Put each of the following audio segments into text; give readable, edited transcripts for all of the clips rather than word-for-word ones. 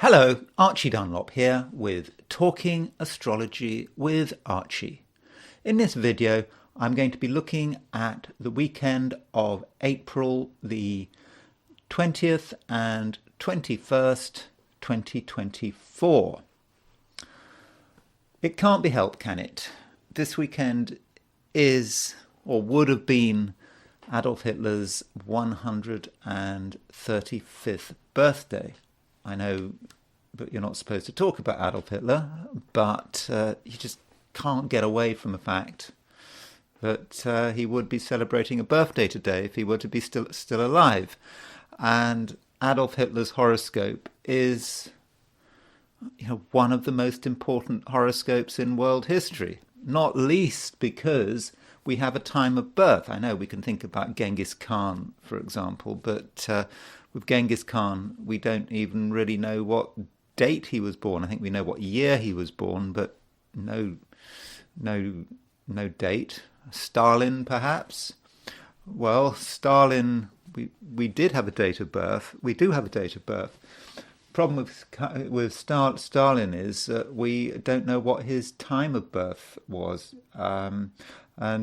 Hello, Archie Dunlop here with Talking Astrology with Archie. In this video, I'm going to be looking at the weekend of April the 20th and 21st, 2024. It can't be helped, can it? This weekend is, or would have been, Adolf Hitler's 135th birthday. I know that you're not supposed to talk about Adolf Hitler, but you just can't get away from the fact that he would be celebrating a birthday today if he were to be still alive. And Adolf Hitler's horoscope is, one of the most important horoscopes in world history, not least because we have a time of birth. I know we can think about Genghis Khan, for example, but with Genghis Khan, we don't even really know what date he was born. I think we know what year he was born, but no date. Stalin, perhaps? Well, Stalin, we did have a date of birth. We do have a date of birth. Problem with Stalin is that we don't know what his time of birth was. And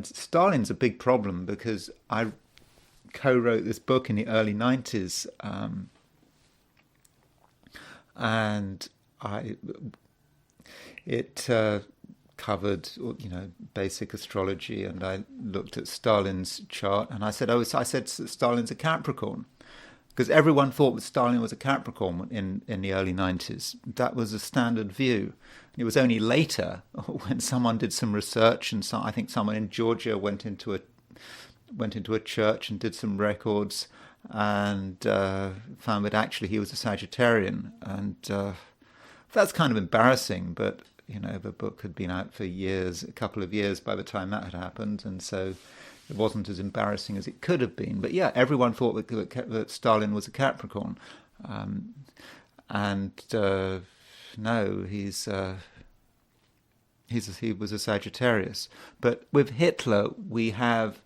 Stalin's a big problem because I co-wrote this book in the early 90s, and it covered basic astrology, and I looked at Stalin's chart, and I said Stalin's a Capricorn, because everyone thought that Stalin was a Capricorn in the early 90s. That was a standard view. It was only later when someone did some research, and I think someone in Georgia went into a church and did some records and found that actually he was a Sagittarian. And that's kind of embarrassing, but the book had been out for years, a couple of years by the time that had happened, and so it wasn't as embarrassing as it could have been. But yeah, everyone thought that Stalin was a Capricorn, no, he was a Sagittarius. But with Hitler, we have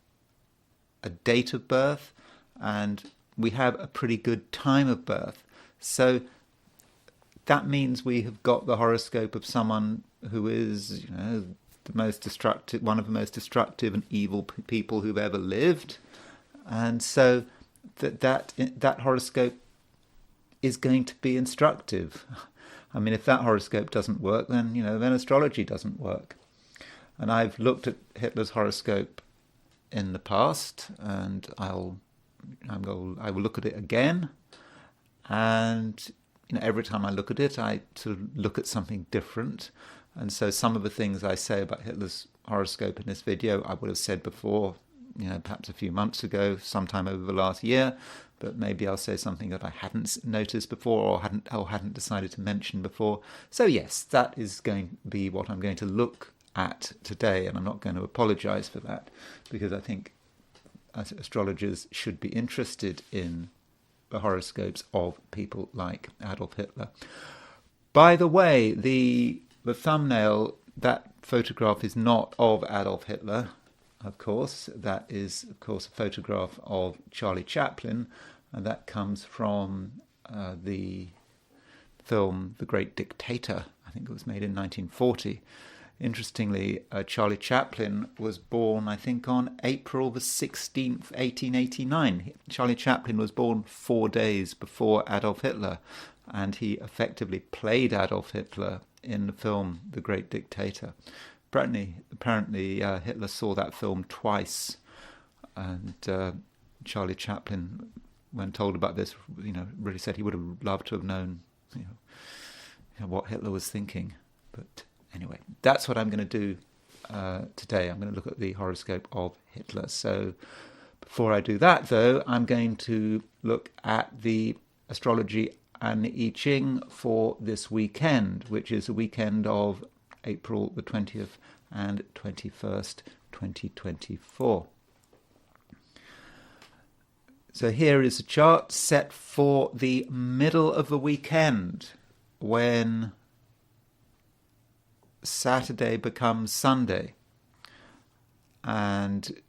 a date of birth, and we have a pretty good time of birth. So that means we have got the horoscope of someone who is, the most destructive, one of the most destructive and evil people who've ever lived, and so that horoscope is going to be instructive. I mean, if that horoscope doesn't work, then then astrology doesn't work. And I've looked at Hitler's horoscope in the past, and I will look at it again, and every time I look at it, I sort of look at something different. And so some of the things I say about Hitler's horoscope in this video, I would have said before, perhaps a few months ago, sometime over the last year, but maybe I'll say something that I hadn't noticed before or hadn't decided to mention before. So yes, that is going to be what I'm going to look at today, and I'm not going to apologize for that, because I think astrologers should be interested in the horoscopes of people like Adolf Hitler. By the way, the thumbnail, that photograph is not of Adolf Hitler, of course. That is, of course, a photograph of Charlie Chaplin, and that comes from the film The Great Dictator. I think it was made in 1940. Interestingly, Charlie Chaplin was born, I think, on April the 16th, 1889. Charlie Chaplin was born 4 days before Adolf Hitler, and he effectively played Adolf Hitler in the film The Great Dictator. Apparently, Hitler saw that film twice, and Charlie Chaplin, when told about this, really said he would have loved to have known, what Hitler was thinking. But anyway, that's what I'm going to do today. I'm going to look at the horoscope of Hitler. So before I do that, though, I'm going to look at the astrology and the I Ching for this weekend, which is the weekend of April the 20th and 21st, 2024. So here is a chart set for the middle of the weekend, when Saturday becomes Sunday, and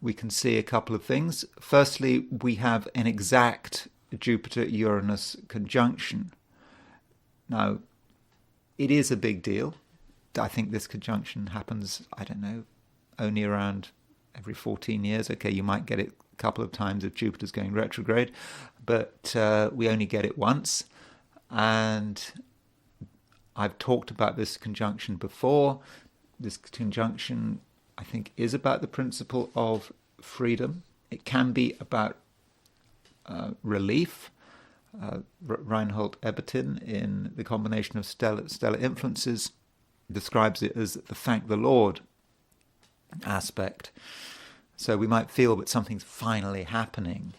we can see a couple of things. Firstly, we have an exact Jupiter-Uranus conjunction. Now, it is a big deal. I think this conjunction happens, I don't know, only around every 14 years. Okay, you might get it a couple of times if Jupiter's going retrograde, but we only get it once. And I've talked about this conjunction before. This conjunction, I think, is about the principle of freedom. It can be about relief. Reinhold Ebertin, in The Combination of Stellar Influences, describes it as the thank the Lord aspect. So we might feel that something's finally happening.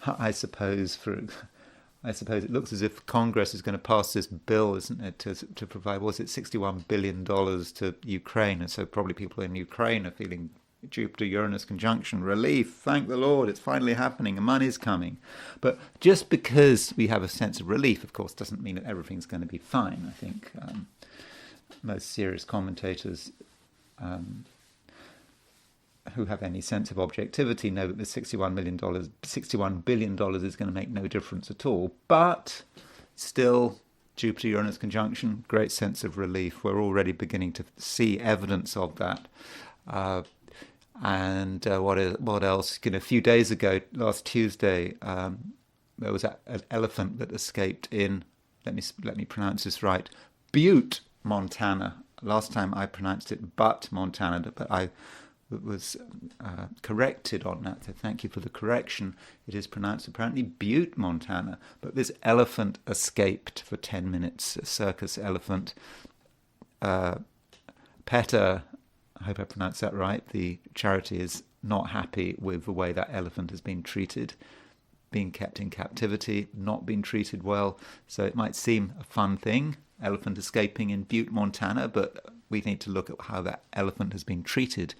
I suppose it looks as if Congress is going to pass this bill, isn't it, to provide, was it $61 billion to Ukraine? And so probably people in Ukraine are feeling Jupiter-Uranus conjunction, relief, thank the Lord, it's finally happening, and money's coming. But just because we have a sense of relief, of course, doesn't mean that everything's going to be fine. I think most serious commentators who have any sense of objectivity know that the $61 billion is going to make no difference at all. But still, Jupiter-Uranus conjunction, great sense of relief. We're already beginning to see evidence of that. And what else? A few days ago, last Tuesday, there was an elephant that escaped in, let me pronounce this right, Butte, Montana. Last time I pronounced it Butte, Montana, but I was corrected on that, so thank you for the correction. It is pronounced apparently Butte, Montana, but this elephant escaped for 10 minutes, a circus elephant. PETA, I hope I pronounced that right, the charity is not happy with the way that elephant has been treated, being kept in captivity, not being treated well. So it might seem a fun thing, elephant escaping in Butte, Montana, but we need to look at how that elephant has been treated.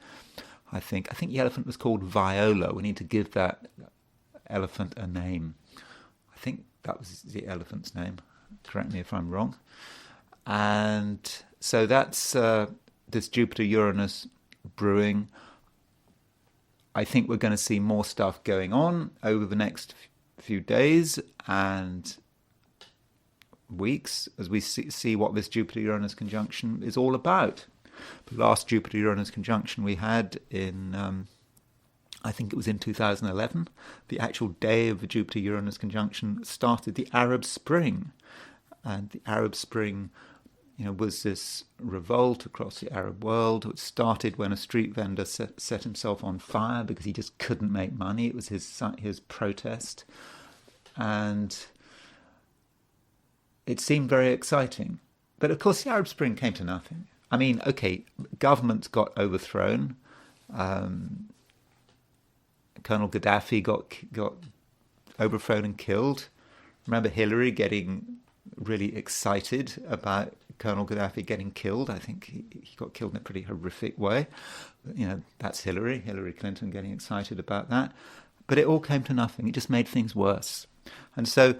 I think the elephant was called Viola. We need to give that elephant a name. I think that was the elephant's name. Correct me if I'm wrong. And so that's this Jupiter-Uranus brewing. I think we're going to see more stuff going on over the next few days and weeks as we see what this Jupiter-Uranus conjunction is all about. The last Jupiter-Uranus conjunction we had in, I think it was in 2011, the actual day of the Jupiter-Uranus conjunction started the Arab Spring. And the Arab Spring, was this revolt across the Arab world. It started when a street vendor set himself on fire because he just couldn't make money. It was his protest. And it seemed very exciting. But of course the Arab Spring came to nothing. I mean, okay, governments got overthrown. Colonel Gaddafi got overthrown and killed. Remember Hillary getting really excited about Colonel Gaddafi getting killed. I think he got killed in a pretty horrific way. That's Hillary Clinton getting excited about that. But it all came to nothing. It just made things worse. And so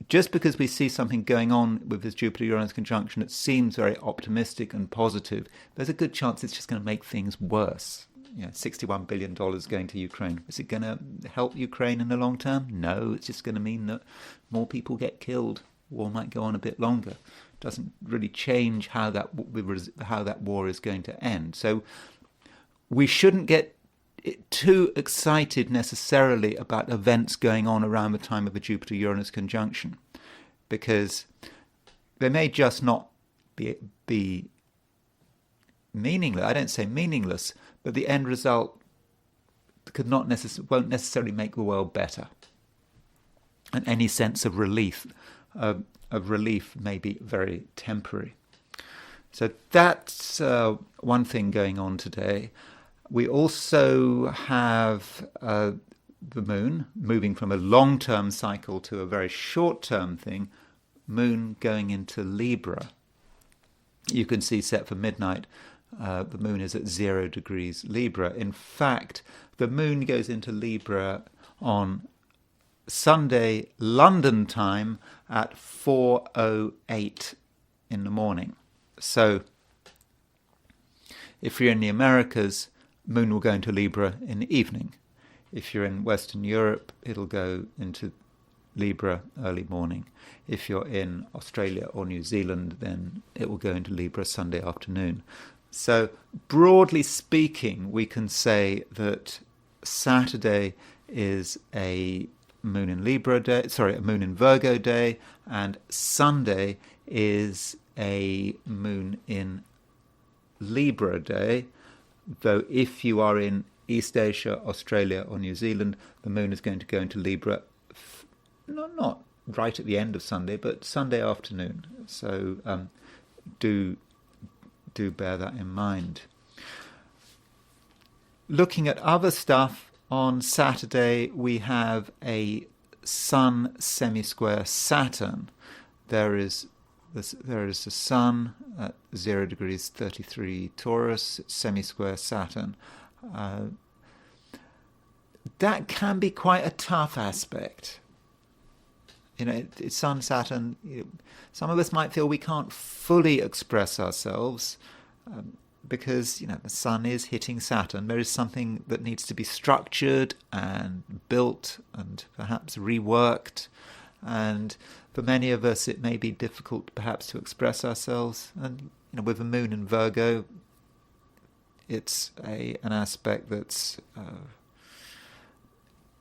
just because we see something going on with this Jupiter-Uranus conjunction that seems very optimistic and positive, there's a good chance it's just going to make things worse. $61 billion going to Ukraine. Is it going to help Ukraine in the long term? No, it's just going to mean that more people get killed. War might go on a bit longer. It doesn't really change how that war is going to end. So we shouldn't get too excited necessarily about events going on around the time of the Jupiter-Uranus conjunction, because they may just not be meaningless. I don't say meaningless, but the end result won't necessarily make the world better. And any sense of relief may be very temporary. So that's one thing going on today. We also have the moon moving from a long-term cycle to a very short-term thing, moon going into Libra. You can see set for midnight, the moon is at 0 degrees Libra. In fact, the moon goes into Libra on Sunday, London time at 4:08 in the morning. So if you're in the Americas, moon will go into Libra in the evening. If you're in Western Europe, it'll go into Libra early morning. If you're in Australia or New Zealand, then it will go into Libra Sunday afternoon. So broadly speaking, we can say that Saturday is a moon in Libra day, a moon in Virgo day, and Sunday is a moon in Libra day, though if you are in East Asia, Australia or New Zealand, the moon is going to go into Libra not right at the end of Sunday, but Sunday afternoon. So do bear that in mind. Looking at other stuff, on Saturday we have a Sun semisquare Saturn. There is the Sun at 0 degrees 33 Taurus, semisquare Saturn. That can be quite a tough aspect. It's Sun, Saturn. Some of us might feel we can't fully express ourselves because, the Sun is hitting Saturn. There is something that needs to be structured and built and perhaps reworked. And for many of us, it may be difficult perhaps to express ourselves. And, with a moon in Virgo, it's an aspect that's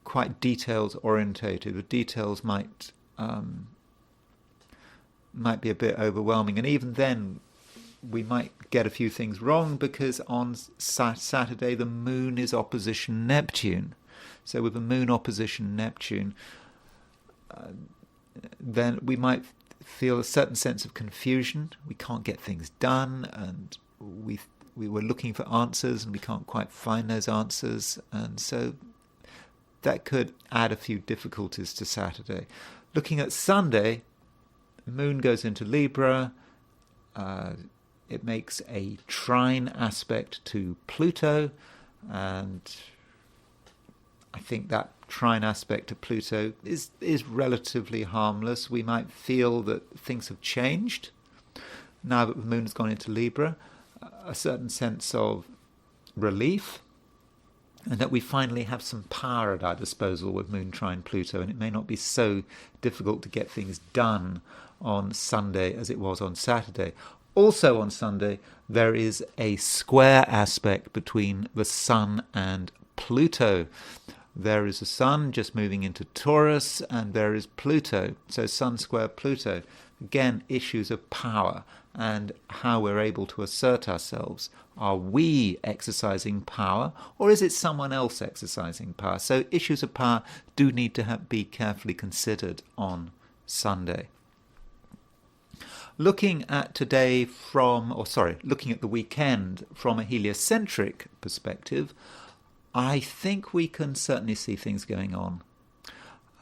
quite details orientated. The details might be a bit overwhelming, and even then we might get a few things wrong because on Saturday the moon is opposition Neptune. So with a moon opposition Neptune, then we might feel a certain sense of confusion. We can't get things done, and we were looking for answers and we can't quite find those answers, and so that could add a few difficulties to Saturday. Looking at Sunday, the moon goes into Libra. It makes a trine aspect to Pluto, and I think that trine aspect to Pluto is relatively harmless. We might feel that things have changed now that the moon has gone into Libra, a certain sense of relief, and that we finally have some power at our disposal with moon trine Pluto, and it may not be so difficult to get things done on Sunday as it was on Saturday. Also on Sunday, there is a square aspect between the Sun and Pluto. There is the Sun just moving into Taurus, and there is Pluto. So Sun square Pluto. Again, issues of power and how we're able to assert ourselves. Are we exercising power, or is it someone else exercising power? So issues of power do need to be carefully considered on Sunday. Looking at looking at the weekend from a heliocentric perspective, I think we can certainly see things going on.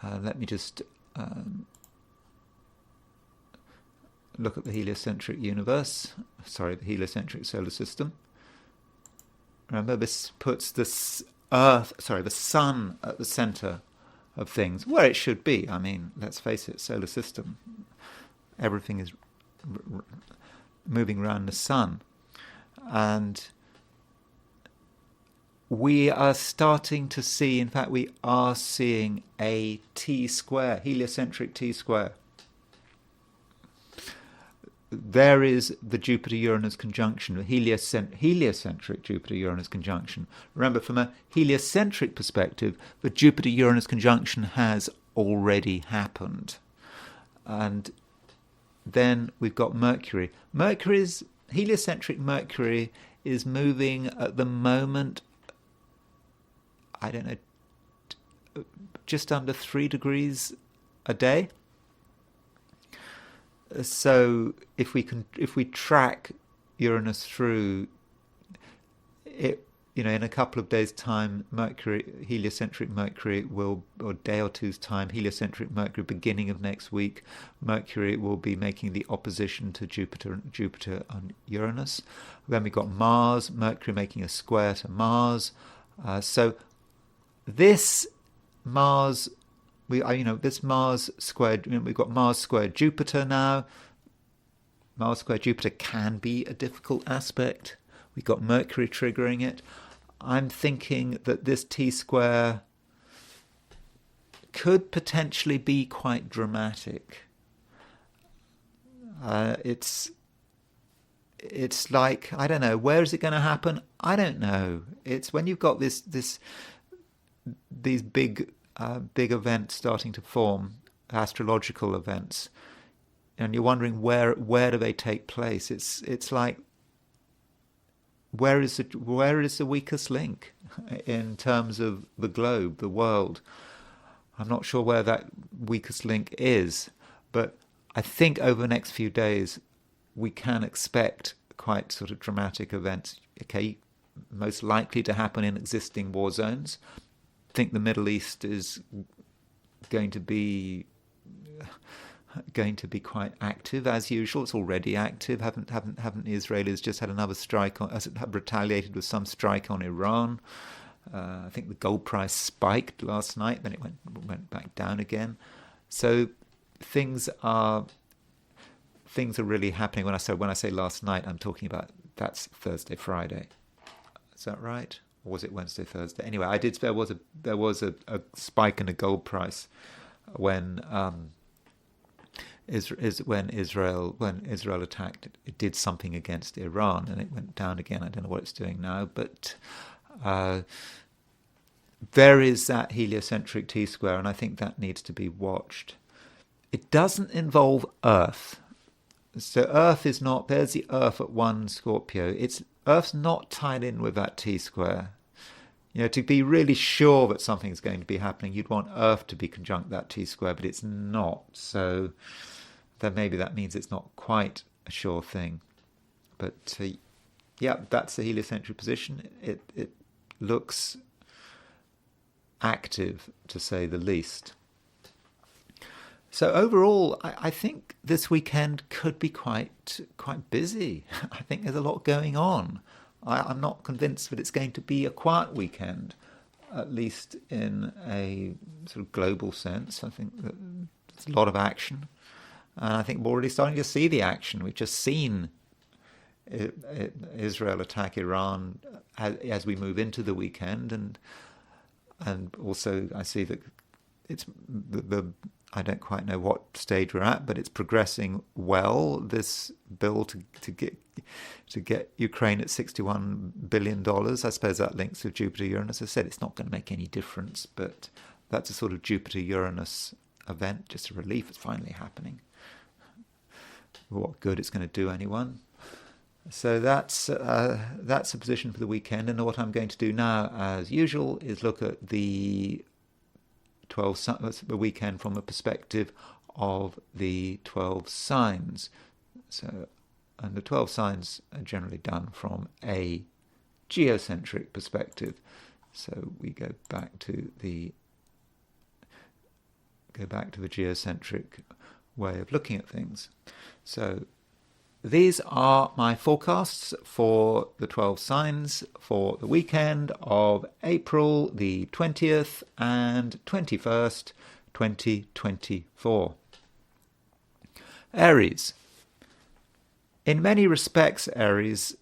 Let me just look at the heliocentric universe. The heliocentric solar system. Remember, this puts the Sun at the centre of things, where it should be. I mean, let's face it, solar system. Everything is moving around the Sun, and we are starting to see, in fact we are seeing a T-square, heliocentric T-square. There is the Jupiter-Uranus conjunction, the heliocentric Jupiter-Uranus conjunction. Remember, from a heliocentric perspective, the Jupiter-Uranus conjunction has already happened. And then we've got Mercury. Heliocentric Mercury is moving at the moment, just under 3 degrees a day. So if we track Uranus through it, in a couple of days' time, heliocentric Mercury or a day or two's time, heliocentric Mercury, beginning of next week, Mercury will be making the opposition to Jupiter and Uranus. Then we've got Mars, Mercury making a square to Mars. So this Mars, this Mars squared, we've got Mars squared Jupiter now. Mars squared Jupiter can be a difficult aspect. We've got Mercury triggering it. I'm thinking that this T-square could potentially be quite dramatic. It's like, I don't know, where is it going to happen? I don't know. It's when you've got these big events starting to form, astrological events, and you're wondering where do they take place? It's like, where is the weakest link in terms of the globe, the world? I'm not sure where that weakest link is, but I think over the next few days we can expect quite sort of dramatic events. Okay, most likely to happen in existing war zones. I think the Middle East is going to be quite active as usual. It's already active. Haven't the Israelis just had another strike on? Have retaliated with some strike on Iran? I think the gold price spiked last night, then it went back down again. So things are really happening. When I say last night, I'm talking about that's Thursday, Friday. Is that right? Or was it Wednesday, Thursday? Anyway, there was a spike in the gold price when Israel attacked. It did something against Iran, and it went down again. I don't know what it's doing now, but there is that heliocentric T-square, and I think that needs to be watched. It doesn't involve Earth. So Earth is not, there's the Earth at 1 Scorpio. Earth's not tied in with that T-square. To be really sure that something's going to be happening, you'd want Earth to be conjunct that T-square, but it's not. So then maybe that means it's not quite a sure thing. But that's the heliocentric position. It looks active, to say the least. So overall, I think this weekend could be quite busy. I think there's a lot going on. I'm not convinced that it's going to be a quiet weekend, at least in a sort of global sense. I think that there's a lot of action. And I think we're already starting to see the action. We've just seen Israel attack Iran as we move into the weekend. And also I see that it's I don't quite know what stage we're at, but it's progressing well. This bill to get Ukraine at $61 billion, I suppose that links with Jupiter Uranus. As I said, it's not going to make any difference, but that's a sort of Jupiter Uranus event, just a relief. It's finally happening. What good it's going to do anyone? So that's a position for the weekend. And what I'm going to do now, as usual, is look at the the weekend from a perspective of the 12 signs. So, and the 12 signs are generally done from a geocentric perspective. So we go back to the geocentric way of looking at things. So these are my forecasts for the 12 signs for the weekend of April the 20th and 21st, 2024. Aries. In many respects, Aries,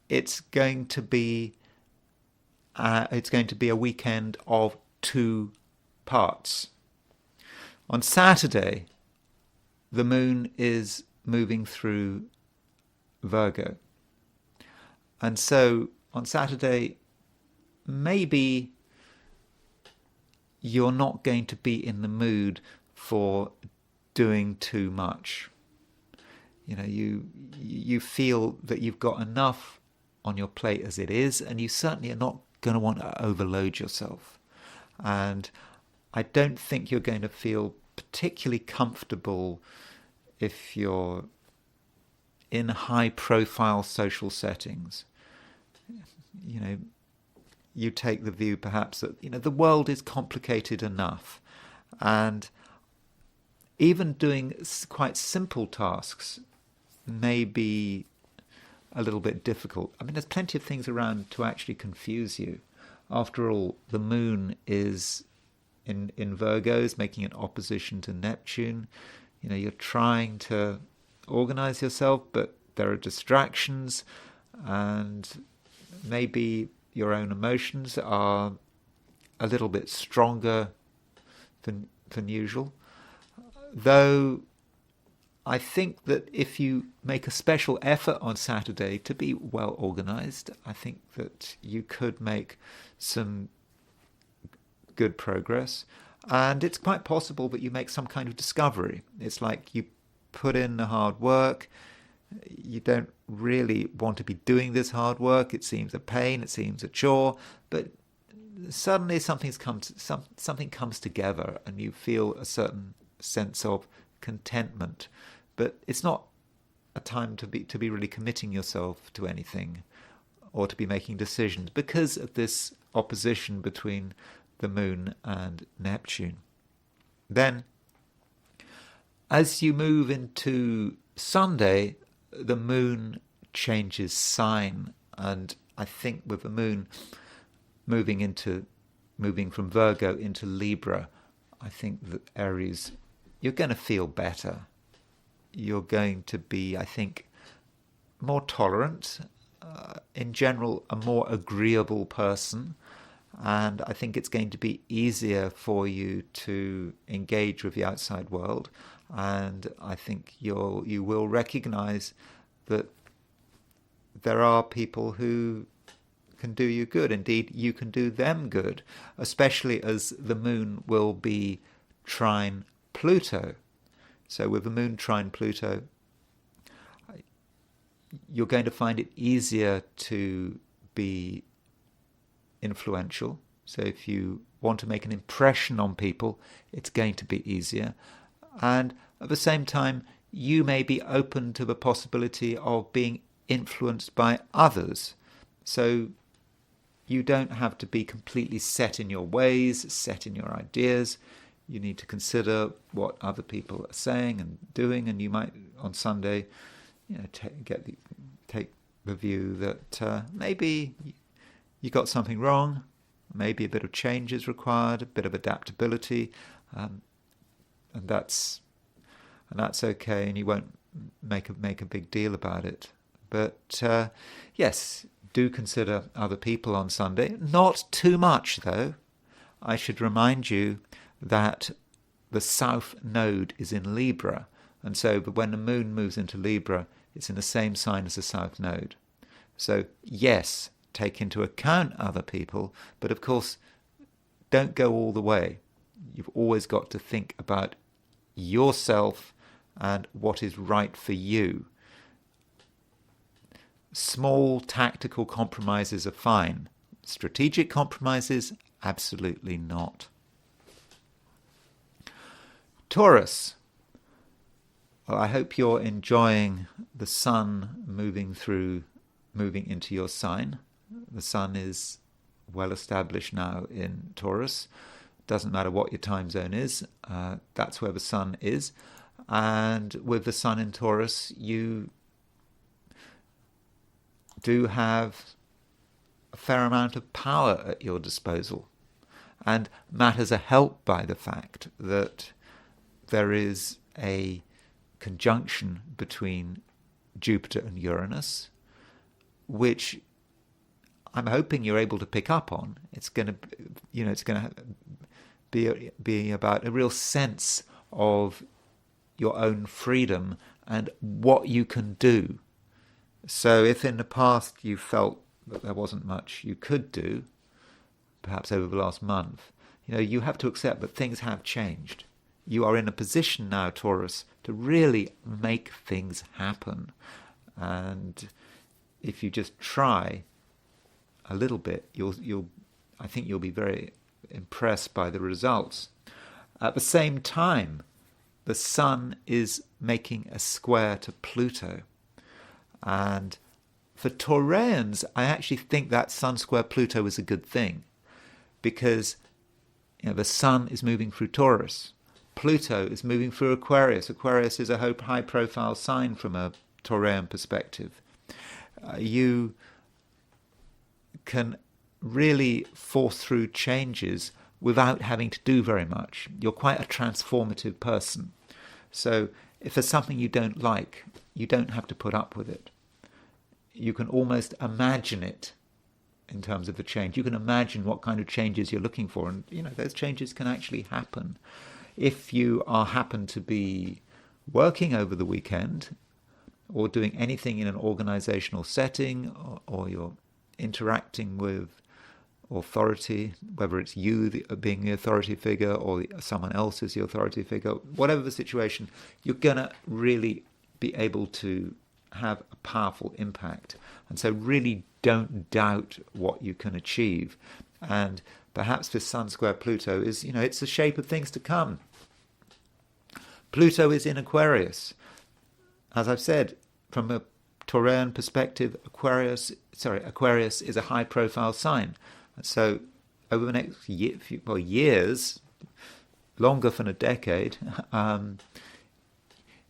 it's going to be a weekend of two parts. On Saturday, the moon is moving through Virgo. And so on Saturday, maybe you're not going to be in the mood for doing too much. You feel that you've got enough on your plate as it is, and you certainly are not going to want to overload yourself. And I don't think you're going to feel particularly comfortable if you're in high-profile social settings. You take the view perhaps that the world is complicated enough, and even doing quite simple tasks may be a little bit difficult. I mean, there's plenty of things around to actually confuse you. After all, the moon is in Virgos, making an opposition to Neptune. You're trying to organize yourself, but there are distractions, and maybe your own emotions are a little bit stronger than usual. Though I think that if you make a special effort on Saturday to be well organised, I think that you could make some good progress. And it's quite possible that you make some kind of discovery. It's like you put in the hard work. You don't really want to be doing this hard work. It seems a pain. It seems a chore. But suddenly something comes together and you feel a certain sense of contentment. But it's not a time to be really committing yourself to anything or to be making decisions because of this opposition between the Moon and Neptune. Then, as you move into Sunday, the Moon changes sign, and I think with the Moon moving from Virgo into Libra, I think that Aries, you're going to feel better. You're going to be, I think, more tolerant, in general, a more agreeable person. And I think it's going to be easier for you to engage with the outside world. And I think you will recognize that there are people who can do you good. Indeed, you can do them good, especially as the Moon will be trine Pluto. So with the Moon trine Pluto, you're going to find it easier to be influential. So if you want to make an impression on people, it's going to be easier. And at the same time, you may be open to the possibility of being influenced by others. So you don't have to be completely set in your ways, set in your ideas. You need to consider what other people are saying and doing, and you might on Sunday, take the view that maybe you got something wrong, maybe a bit of change is required, a bit of adaptability, and that's okay, and you won't make a big deal about it. But yes, do consider other people on Sunday. Not too much, though. I should remind you that the South Node is in Libra, and so when the Moon moves into Libra, it's in the same sign as the South Node. So yes, take into account other people, but of course, don't go all the way. You've always got to think about yourself and what is right for you. Small tactical compromises are fine. Strategic compromises, absolutely not. Taurus. Well, I hope you're enjoying the Sun moving into your sign. The Sun is well established now in Taurus. Doesn't matter what your time zone is, that's where the Sun is. And with the Sun in Taurus, you do have a fair amount of power at your disposal. And matters are helped by the fact that there is a conjunction between Jupiter and Uranus, which I'm hoping you're able to pick up on. It's going to be about a real sense of your own freedom and what you can do. So if in the past you felt that there wasn't much you could do, perhaps over the last month, you have to accept that things have changed. You are in a position now, Taurus, to really make things happen. And if you just try a little bit, I think you'll be very impressed by the results. At the same time, the Sun is making a square to Pluto. And for Taurians, I actually think that Sun square Pluto is a good thing, because the Sun is moving through Taurus. Pluto is moving through Aquarius. Aquarius is a high-profile sign from a Taurian perspective. You can really force through changes without having to do very much. You're quite a transformative person. So if there's something you don't like, you don't have to put up with it. You can almost imagine it in terms of the change. You can imagine what kind of changes you're looking for, and those changes can actually happen. If you happen to be working over the weekend or doing anything in an organizational setting, or you're interacting with authority, whether it's you being the authority figure or someone else is the authority figure, whatever the situation, you're going to really be able to have a powerful impact. And so really don't doubt what you can achieve. And perhaps this Sun square Pluto is, it's the shape of things to come. Pluto is in Aquarius. As I've said, from a Taurian perspective, Aquarius is a high-profile sign. And so over the next years, longer than a decade,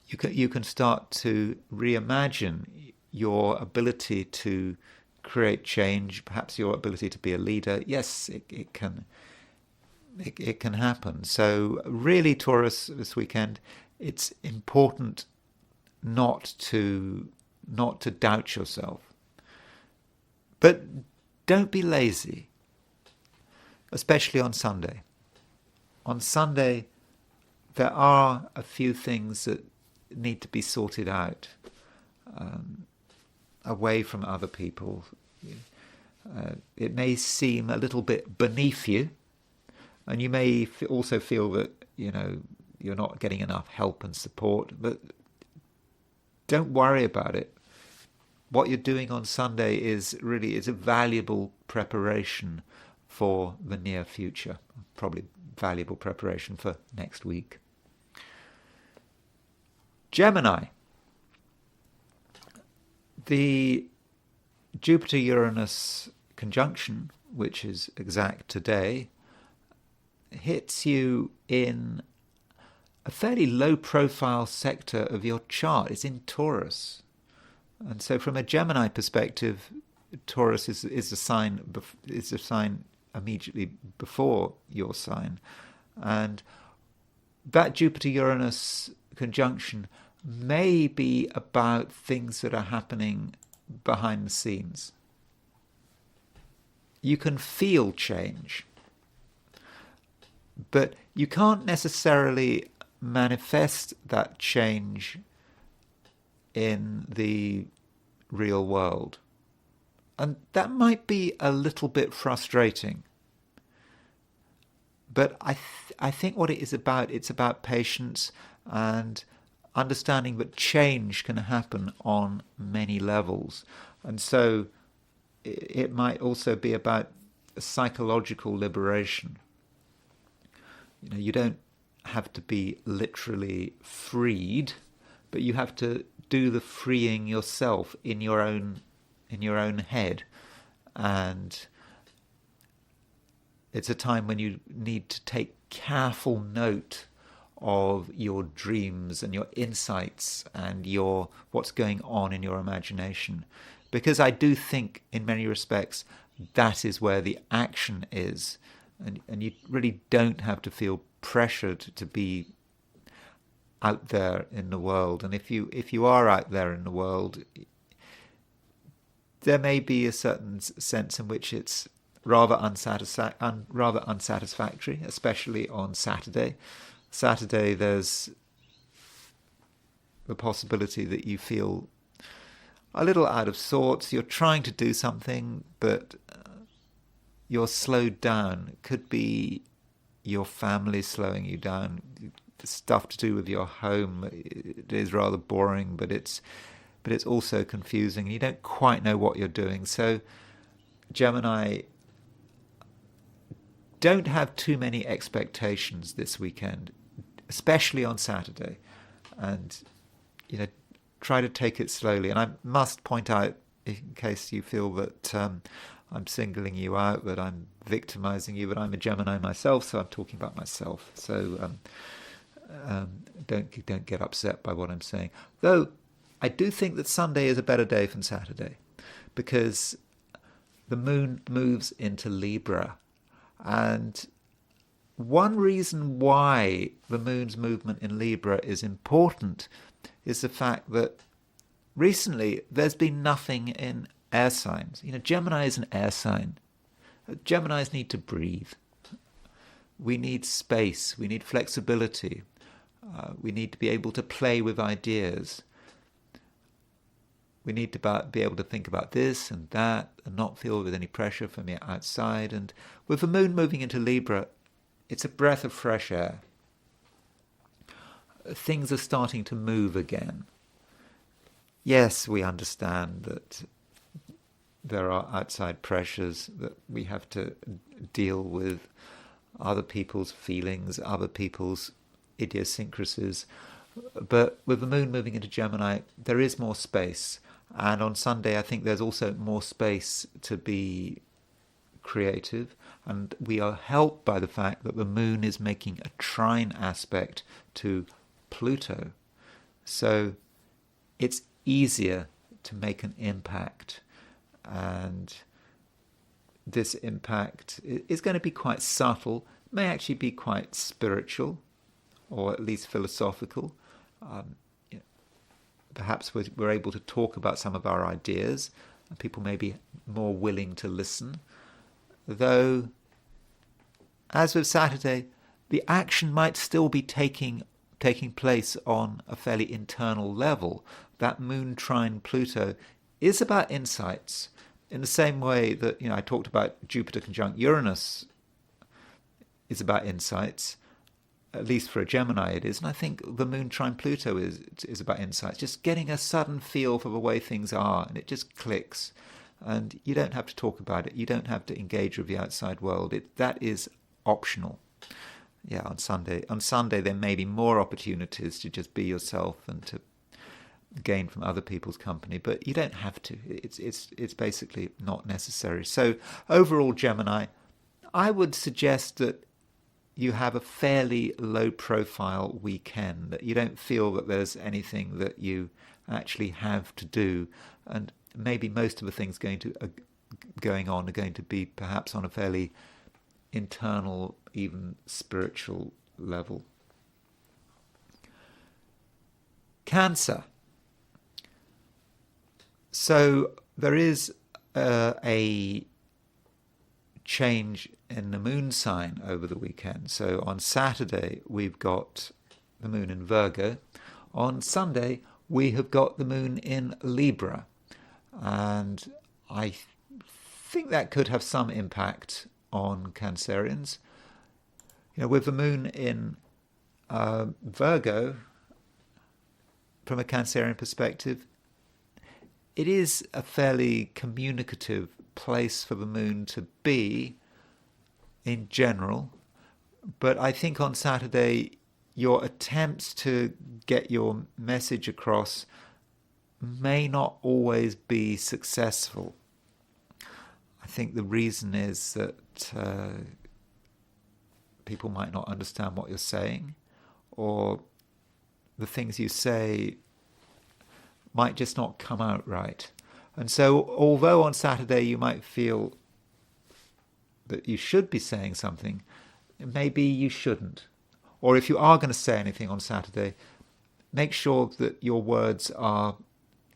you can start to reimagine your ability to create change, perhaps your ability to be a leader. Yes, it can happen. So really, Taurus, this weekend, it's important not to doubt yourself. But don't be lazy, especially on Sunday. On Sunday, there are a few things that need to be sorted out away from other people. It may seem a little bit beneath you, and you may also feel that you're not getting enough help and support, but don't worry about it. What you're doing on Sunday is a valuable preparation for the near future, probably valuable preparation for next week. Gemini. The Jupiter-Uranus conjunction, which is exact today, hits you in a fairly low-profile sector of your chart. It's in Taurus. And so from a Gemini perspective, Taurus is a sign immediately before your sign. And that Jupiter-Uranus conjunction may be about things that are happening behind the scenes. You can feel change, but you can't necessarily manifest that change in the real world. And that might be a little bit frustrating. But I think what it is about, it's about patience and understanding that change can happen on many levels. And so it might also be about a psychological liberation. You don't have to be literally freed, but you have to do the freeing yourself in your own head. And it's a time when you need to take careful note of your dreams and your insights and what's going on in your imagination, because I do think in many respects that is where the action is, and you really don't have to feel pressured to be out there in the world. And if you are out there in the world, there may be a certain sense in which it's rather unsatisfactory, especially on Saturday. Saturday, there's the possibility that you feel a little out of sorts. You're trying to do something, but you're slowed down. It could be your family slowing you down. Stuff to do with your home. It is rather boring, but it's also confusing. You don't quite know what you're doing. So, Gemini, don't have too many expectations this weekend, especially on Saturday, and try to take it slowly. And I must point out, in case you feel that I'm singling you out, that I'm victimizing you, but I'm a Gemini myself, so I'm talking about myself. So don't get upset by what I'm saying. Though I do think that Sunday is a better day than Saturday, because the moon moves into Libra. And one reason why the moon's movement in Libra is important is the fact that recently there's been nothing in air signs. Gemini is an air sign. Geminis need to breathe. We need space. We need flexibility. We need to be able to play with ideas. We need to be able to think about this and that and not feel with any pressure from the outside. And with the moon moving into Libra, it's a breath of fresh air. Things are starting to move again. Yes, we understand that there are outside pressures that we have to deal with, other people's feelings, other people's idiosyncrasies. But with the moon moving into Gemini, there is more space. And on Sunday, I think there's also more space to be creative. And we are helped by the fact that the moon is making a trine aspect to Pluto. So it's easier to make an impact. And this impact is going to be quite subtle, may actually be quite spiritual, or at least philosophical. Perhaps we're able to talk about some of our ideas, and people may be more willing to listen. Though, as with Saturday, the action might still be taking place on a fairly internal level. That moon trine Pluto is about insights, in the same way that I talked about Jupiter conjunct Uranus is about insights. At least for a Gemini it is, and I think the moon trine Pluto is about insights, just getting a sudden feel for the way things are, and it just clicks, and you don't have to talk about it, you don't have to engage with the outside world. That is optional. On Sunday there may be more opportunities to just be yourself and to gain from other people's company, but you don't have to. It's basically not necessary. So overall, Gemini, I would suggest that you have a fairly low profile weekend, that you don't feel that there's anything that you actually have to do, and maybe most of the things going on are going to be perhaps on a fairly internal, even spiritual level. Cancer. So there is a change in the moon sign over the weekend. So on Saturday we've got the moon in Virgo. On Sunday we have got the moon in Libra, and I think that could have some impact on Cancerians. With the moon in Virgo, from a Cancerian perspective, it is a fairly communicative place for the moon to be in general, but I think on Saturday your attempts to get your message across may not always be successful. I think the reason is that people might not understand what you're saying, or the things you say might just not come out right. And so although on Saturday you might feel that you should be saying something, maybe you shouldn't. Or if you are going to say anything on Saturday, make sure that your words are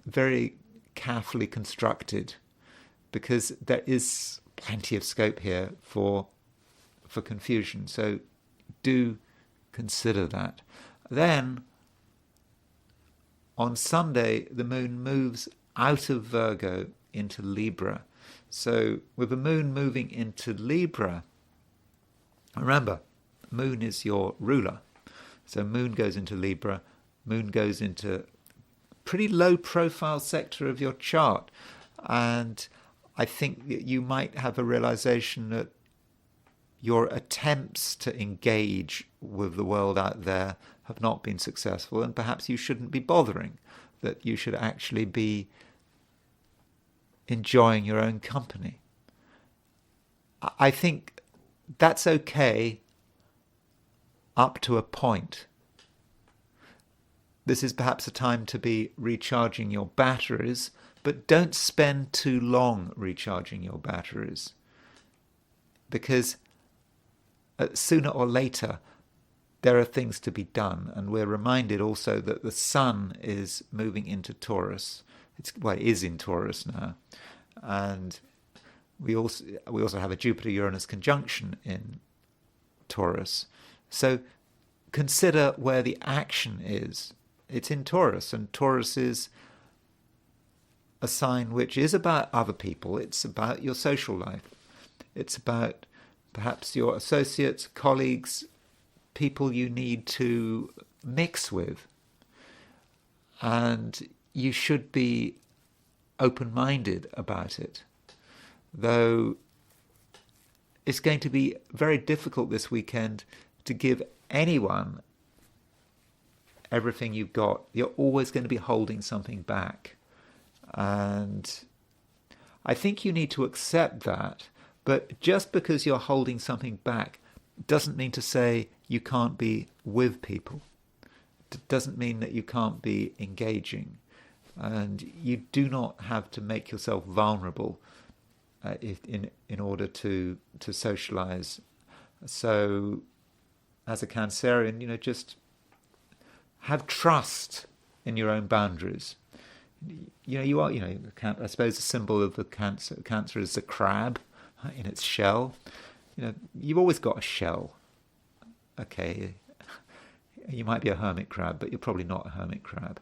very carefully constructed, because there is plenty of scope here for confusion. So do consider that. Then on Sunday, the moon moves out of Virgo into Libra. So with the moon moving into Libra, remember, moon is your ruler. So moon goes into Libra, moon goes into pretty low profile sector of your chart. And I think that you might have a realization that your attempts to engage with the world out there have not been successful, and perhaps you shouldn't be bothering, that you should actually be enjoying your own company. I think that's okay up to a point. This is perhaps a time to be recharging your batteries, but don't spend too long recharging your batteries, because sooner or later there are things to be done. And we're reminded also that the sun is moving into Taurus. It is in Taurus now. And we also have a Jupiter-Uranus conjunction in Taurus. So consider where the action is. It's in Taurus, and Taurus is a sign which is about other people. It's about your social life. It's about perhaps your associates, colleagues, people you need to mix with. And you should be open-minded about it. Though it's going to be very difficult this weekend to give anyone everything you've got. You're always going to be holding something back. And I think you need to accept that. But just because you're holding something back doesn't mean to say you can't be with people. It doesn't mean that you can't be engaging. And you do not have to make yourself vulnerable in order to socialize. So as a Cancerian, just have trust in your own boundaries. You are, I suppose the symbol of the Cancer is the crab in its shell. You've always got a shell. Okay, you might be a hermit crab, but you're probably not a hermit crab,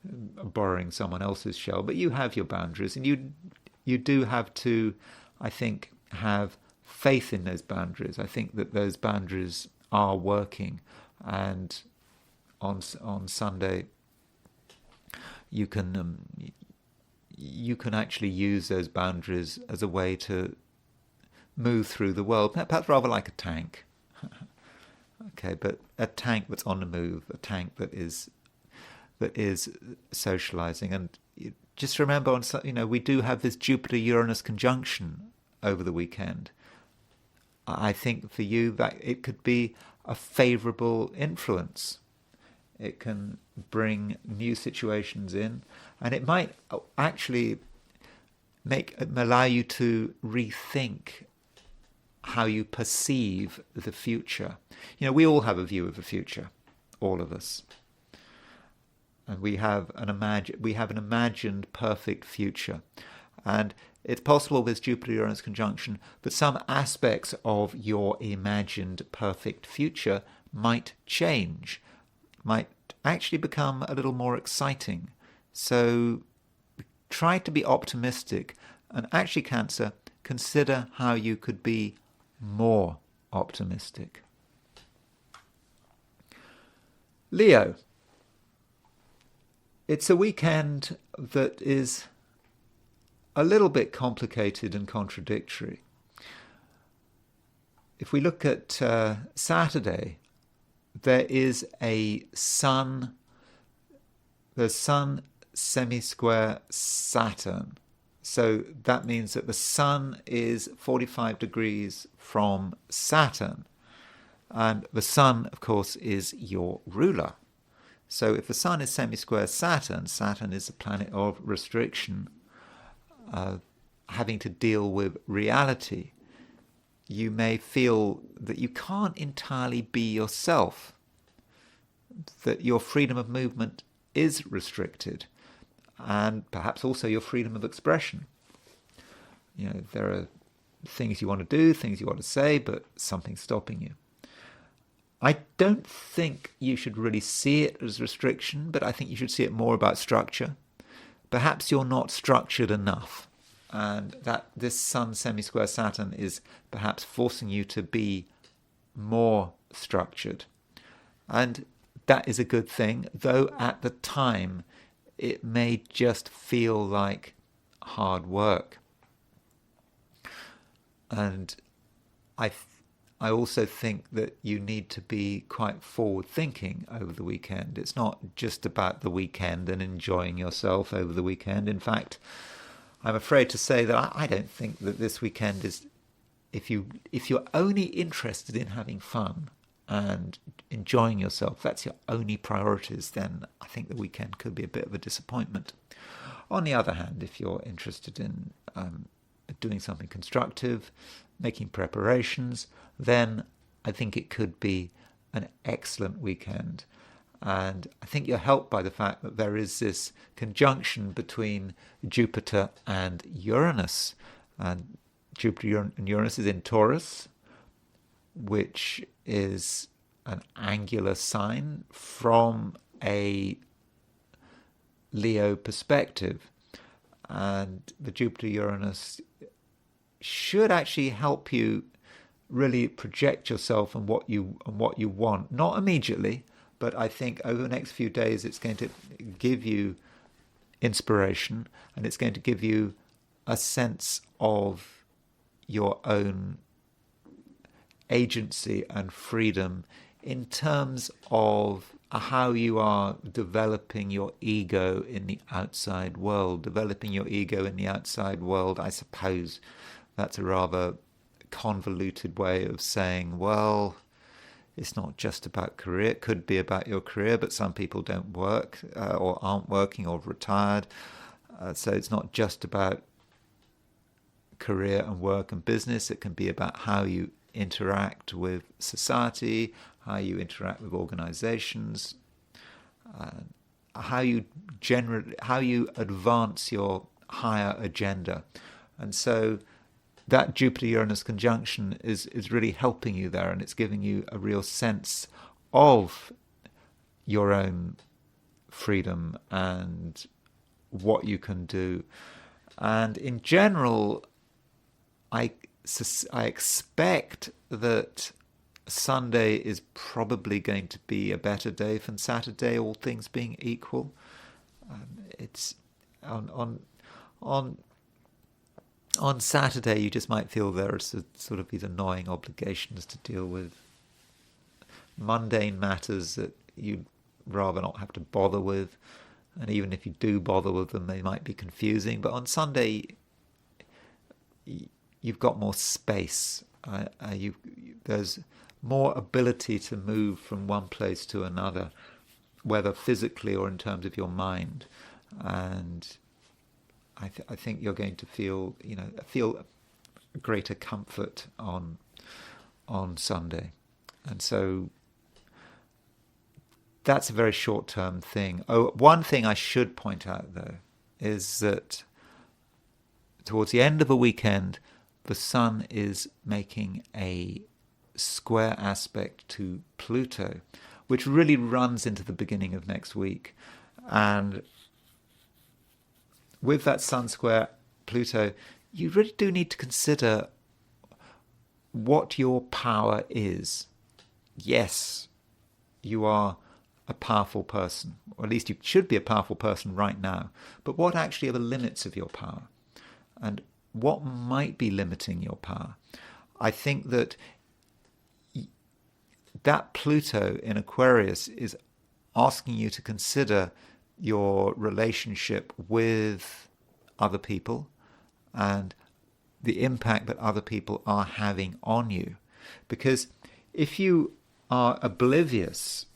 borrowing someone else's shell. But you have your boundaries, and you do have to, I think, have faith in those boundaries. I think that those boundaries are working, and on Sunday you can actually use those boundaries as a way to move through the world, perhaps rather like a tank. Okay, but a tank that's on the move, a tank that is socializing. And just remember, we do have this Jupiter-Uranus conjunction over the weekend. I think for you that it could be a favorable influence. It can bring new situations in, and it might actually allow you to rethink how you perceive the future. We all have a view of the future, all of us, and we have an imagined perfect future. And it's possible with Jupiter-Uranus conjunction that some aspects of your imagined perfect future might change, might actually become a little more exciting. So try to be optimistic, and actually, Cancer, consider how you could be more optimistic. Leo, it's a weekend that is a little bit complicated and contradictory. If we look at Saturday, there is the Sun semisquare Saturn. So that means that the Sun is 45 degrees from Saturn. And the Sun, of course, is your ruler. So if the Sun is semisquare Saturn, Saturn is a planet of restriction, having to deal with reality. You may feel that you can't entirely be yourself, that your freedom of movement is restricted, and perhaps also your freedom of expression. There are things you want to do, things you want to say, but something's stopping you. I don't think you should really see it as restriction, but I think you should see it more about structure. Perhaps you're not structured enough, and that this Sun semisquare Saturn is perhaps forcing you to be more structured. And that is a good thing, though at the time it may just feel like hard work. And I also think that you need to be quite forward-thinking over the weekend. It's not just about the weekend and enjoying yourself over the weekend. In fact, I'm afraid to say that I don't think that this weekend is, if you're only interested in having fun and enjoying yourself, that's your only priorities, then I think the weekend could be a bit of a disappointment. On the other hand, if you're interested in doing something constructive, making preparations, then I think it could be an excellent weekend. And I think you're helped by the fact that there is this conjunction between Jupiter and Uranus. And Jupiter and Uranus is in Taurus, which is an angular sign from a Leo perspective. And the Jupiter-Uranus should actually help you really project yourself and what you want. Not immediately, but I think over the next few days it's going to give you inspiration, and it's going to give you a sense of your own agency and freedom in terms of how you are developing your ego in the outside world. Developing your ego in the outside world, I suppose that's a rather convoluted way of saying, well, it's not just about career. It could be about your career, but some people don't work or aren't working or retired. So it's not just about career and work and business. It can be about how you interact with society, how you interact with organizations, how you advance your higher agenda. And so that Jupiter-Uranus conjunction is really helping you there, and it's giving you a real sense of your own freedom and what you can do. And in general, I expect that Sunday is probably going to be a better day than Saturday, all things being equal. It's on Saturday, you just might feel there are sort of these annoying obligations to deal with, mundane matters that you'd rather not have to bother with, and even if you do bother with them, they might be confusing. But on Sunday, you've got more space. There's more ability to move from one place to another, whether physically or in terms of your mind. And I think you're going to feel greater comfort on Sunday. And so that's a very short-term thing. Oh, one thing I should point out, though, is that towards the end of the weekend, the Sun is making a square aspect to Pluto, which really runs into the beginning of next week. And with that Sun square Pluto, you really do need to consider what your power is. Yes, you are a powerful person, or at least you should be a powerful person right now. But what actually are the limits of your power? And what might be limiting your power? I think that Pluto in Aquarius is asking you to consider your relationship with other people and the impact that other people are having on you. Because if you are oblivious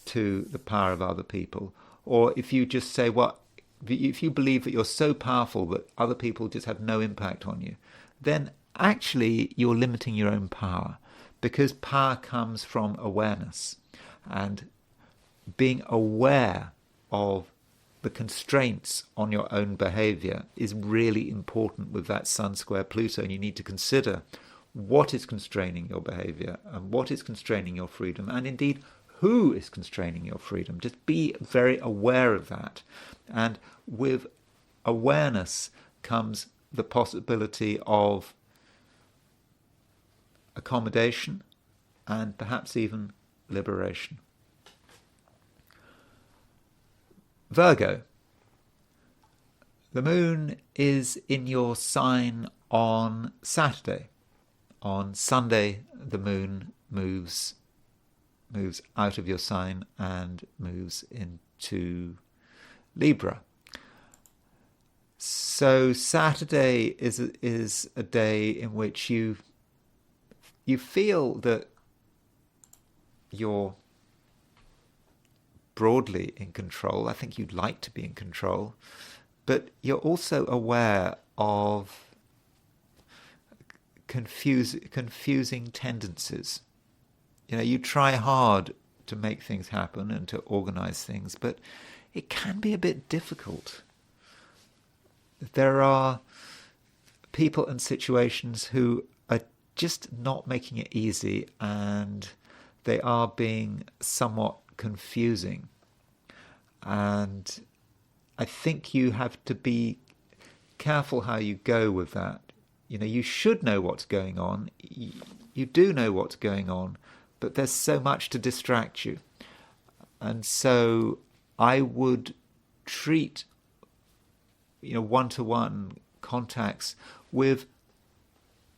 to the power of other people, or if you just say, well, if you believe that you're so powerful that other people just have no impact on you, then actually you're limiting your own power, because power comes from awareness. And being aware of the constraints on your own behavior is really important with that Sun square Pluto. And you need to consider what is constraining your behavior and what is constraining your freedom, and indeed who is constraining your freedom. Just be very aware of that. And with awareness comes the possibility of accommodation and perhaps even liberation. Virgo. The moon is in your sign on Saturday. On Sunday, the moon moves out of your sign and moves into Libra. So Saturday is a day in which you feel that you're broadly in control. I think you'd like to be in control, but you're also aware of confusing tendencies. You try hard to make things happen and to organize things, but it can be a bit difficult. There are people and situations who are just not making it easy, and they are being somewhat confusing. And I think you have to be careful how you go with that. You know, you should know what's going on. You do know what's going on, but there's so much to distract you. And so I would treat, one-to-one contacts with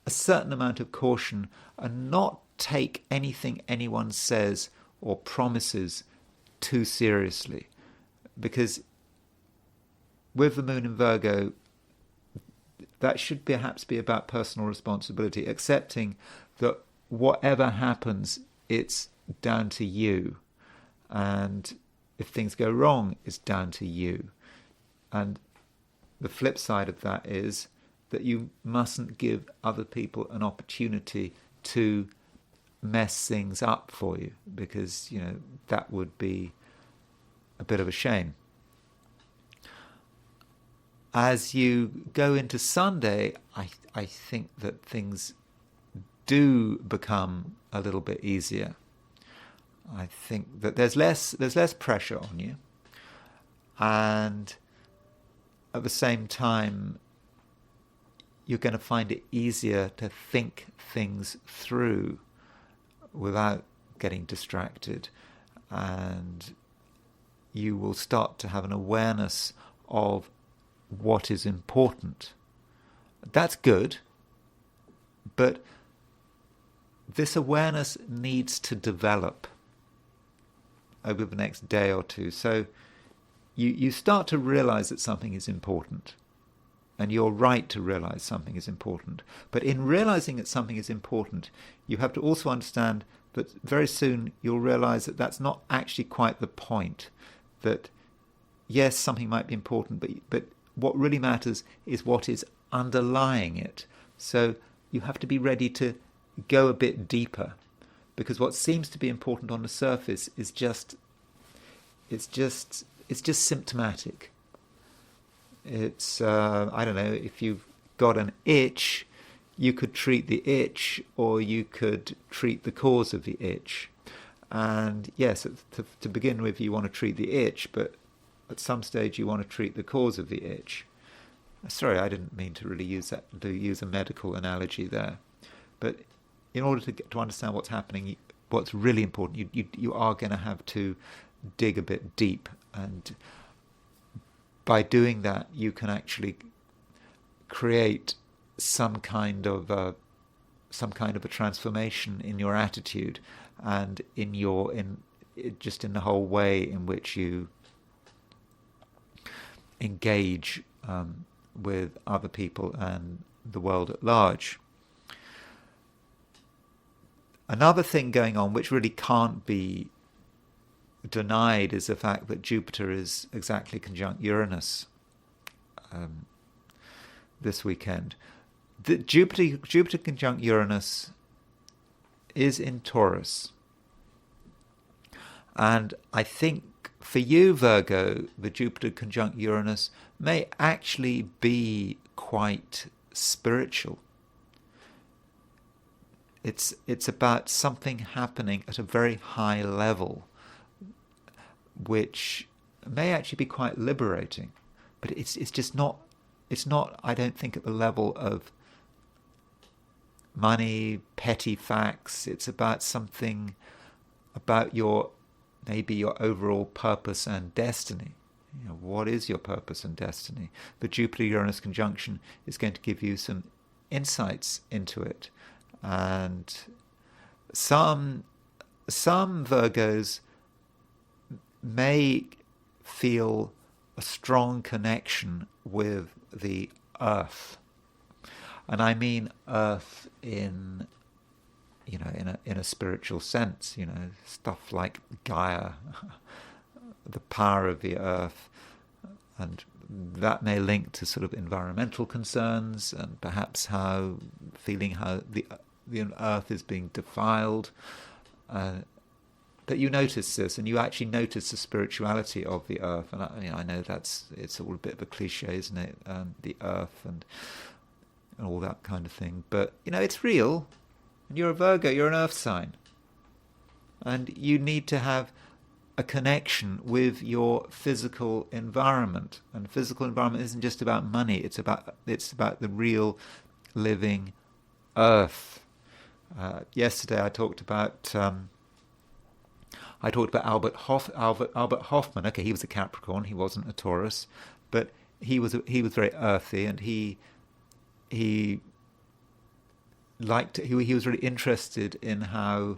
a certain amount of caution, and not take anything anyone says or promises too seriously. Because with the moon in Virgo, that should perhaps be about personal responsibility, accepting that whatever happens, it's down to you. And if things go wrong, it's down to you. And the flip side of that is that you mustn't give other people an opportunity to mess things up for you, because, that would be a bit of a shame. As you go into Sunday, I think that things do become a little bit easier. I think that there's less pressure on you, and at the same time, you're going to find it easier to think things through without getting distracted, and you will start to have an awareness of what is important. That's good, but this awareness needs to develop over the next day or two. So you start to realize that something is important, and you're right to realize something is important. But in realizing that something is important, you have to also understand that very soon you'll realize that that's not actually quite the point. That yes, something might be important, but what really matters is what is underlying it. So you have to be ready to go a bit deeper, because what seems to be important on the surface is just symptomatic. It's I don't know, if you've got an itch, you could treat the itch, or you could treat the cause of the itch. And yes, to begin with, you want to treat the itch, but at some stage you want to treat the cause of the itch. Sorry, I didn't mean to really use a medical analogy there. But in order to understand what's happening, what's really important, you are going to have to dig a bit deep, and by doing that, you can actually create some kind of a transformation in your attitude, and in the whole way in which you engage with other people and the world at large. Another thing going on, which really can't be denied, is the fact that Jupiter is exactly conjunct Uranus this weekend. The Jupiter conjunct Uranus is in Taurus. And I think for you, Virgo, the Jupiter conjunct Uranus may actually be quite spiritual. It's about something happening at a very high level, which may actually be quite liberating. But it's just not, I don't think, at the level of money, petty facts. It's about something about maybe your overall purpose and destiny. What is your purpose and destiny? The Jupiter-Uranus conjunction is going to give you some insights into it. And some Virgos may feel a strong connection with the earth. And I mean earth in a spiritual sense, stuff like Gaia, the power of the earth, and that may link to sort of environmental concerns, and perhaps how the earth is being defiled. that you notice this, and you actually notice the spirituality of the earth. And I know it's all a bit of a cliche, isn't it? The earth and all that kind of thing. But it's real. And you're a Virgo. You're an earth sign, and you need to have a connection with your physical environment. And physical environment isn't just about money. It's about the real living earth. Yesterday I talked about Albert Hoffman. Okay, he was a Capricorn. He wasn't a Taurus, but he was very earthy, and he was really interested in how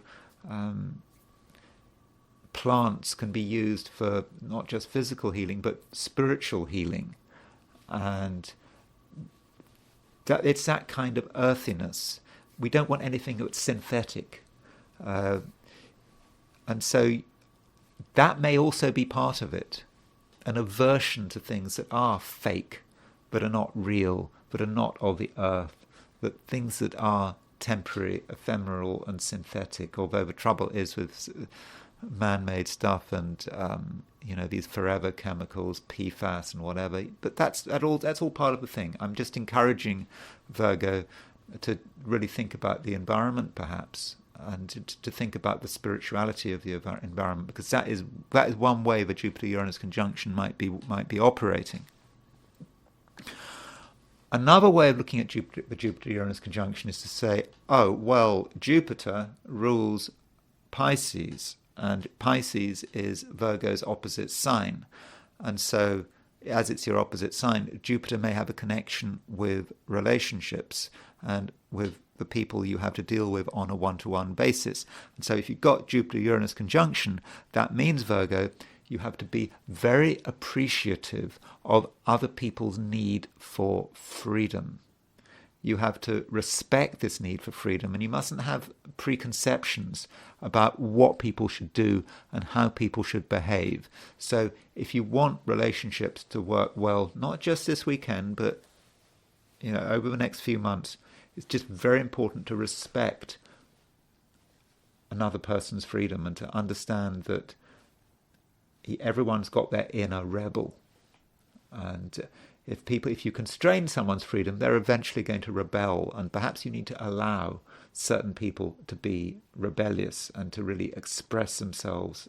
plants can be used for not just physical healing but spiritual healing, and it's that kind of earthiness. We don't want anything that's synthetic, and so that may also be part of it, an aversion to things that are fake but are not real, but are not of the earth, that things that are temporary, ephemeral and synthetic, although the trouble is with man-made stuff and these forever chemicals, PFAS and whatever, but that's all part of the thing. I'm just encouraging Virgo to really think about the environment, perhaps, and to think about the spirituality of the environment, because that is one way the Jupiter-Uranus conjunction might be operating. Another way of looking at the Jupiter-Uranus conjunction is to say, oh, well, Jupiter rules Pisces, and Pisces is Virgo's opposite sign. And so, as it's your opposite sign, Jupiter may have a connection with relationships and with the people you have to deal with on a one-to-one basis. And so if you've got Jupiter-Uranus conjunction, that means, Virgo, you have to be very appreciative of other people's need for freedom. You have to respect this need for freedom, and you mustn't have preconceptions about what people should do and how people should behave. So if you want relationships to work well, not just this weekend, but over the next few months, it's just very important to respect another person's freedom and to understand that everyone's got their inner rebel, and if you constrain someone's freedom, they're eventually going to rebel, and perhaps you need to allow certain people to be rebellious and to really express themselves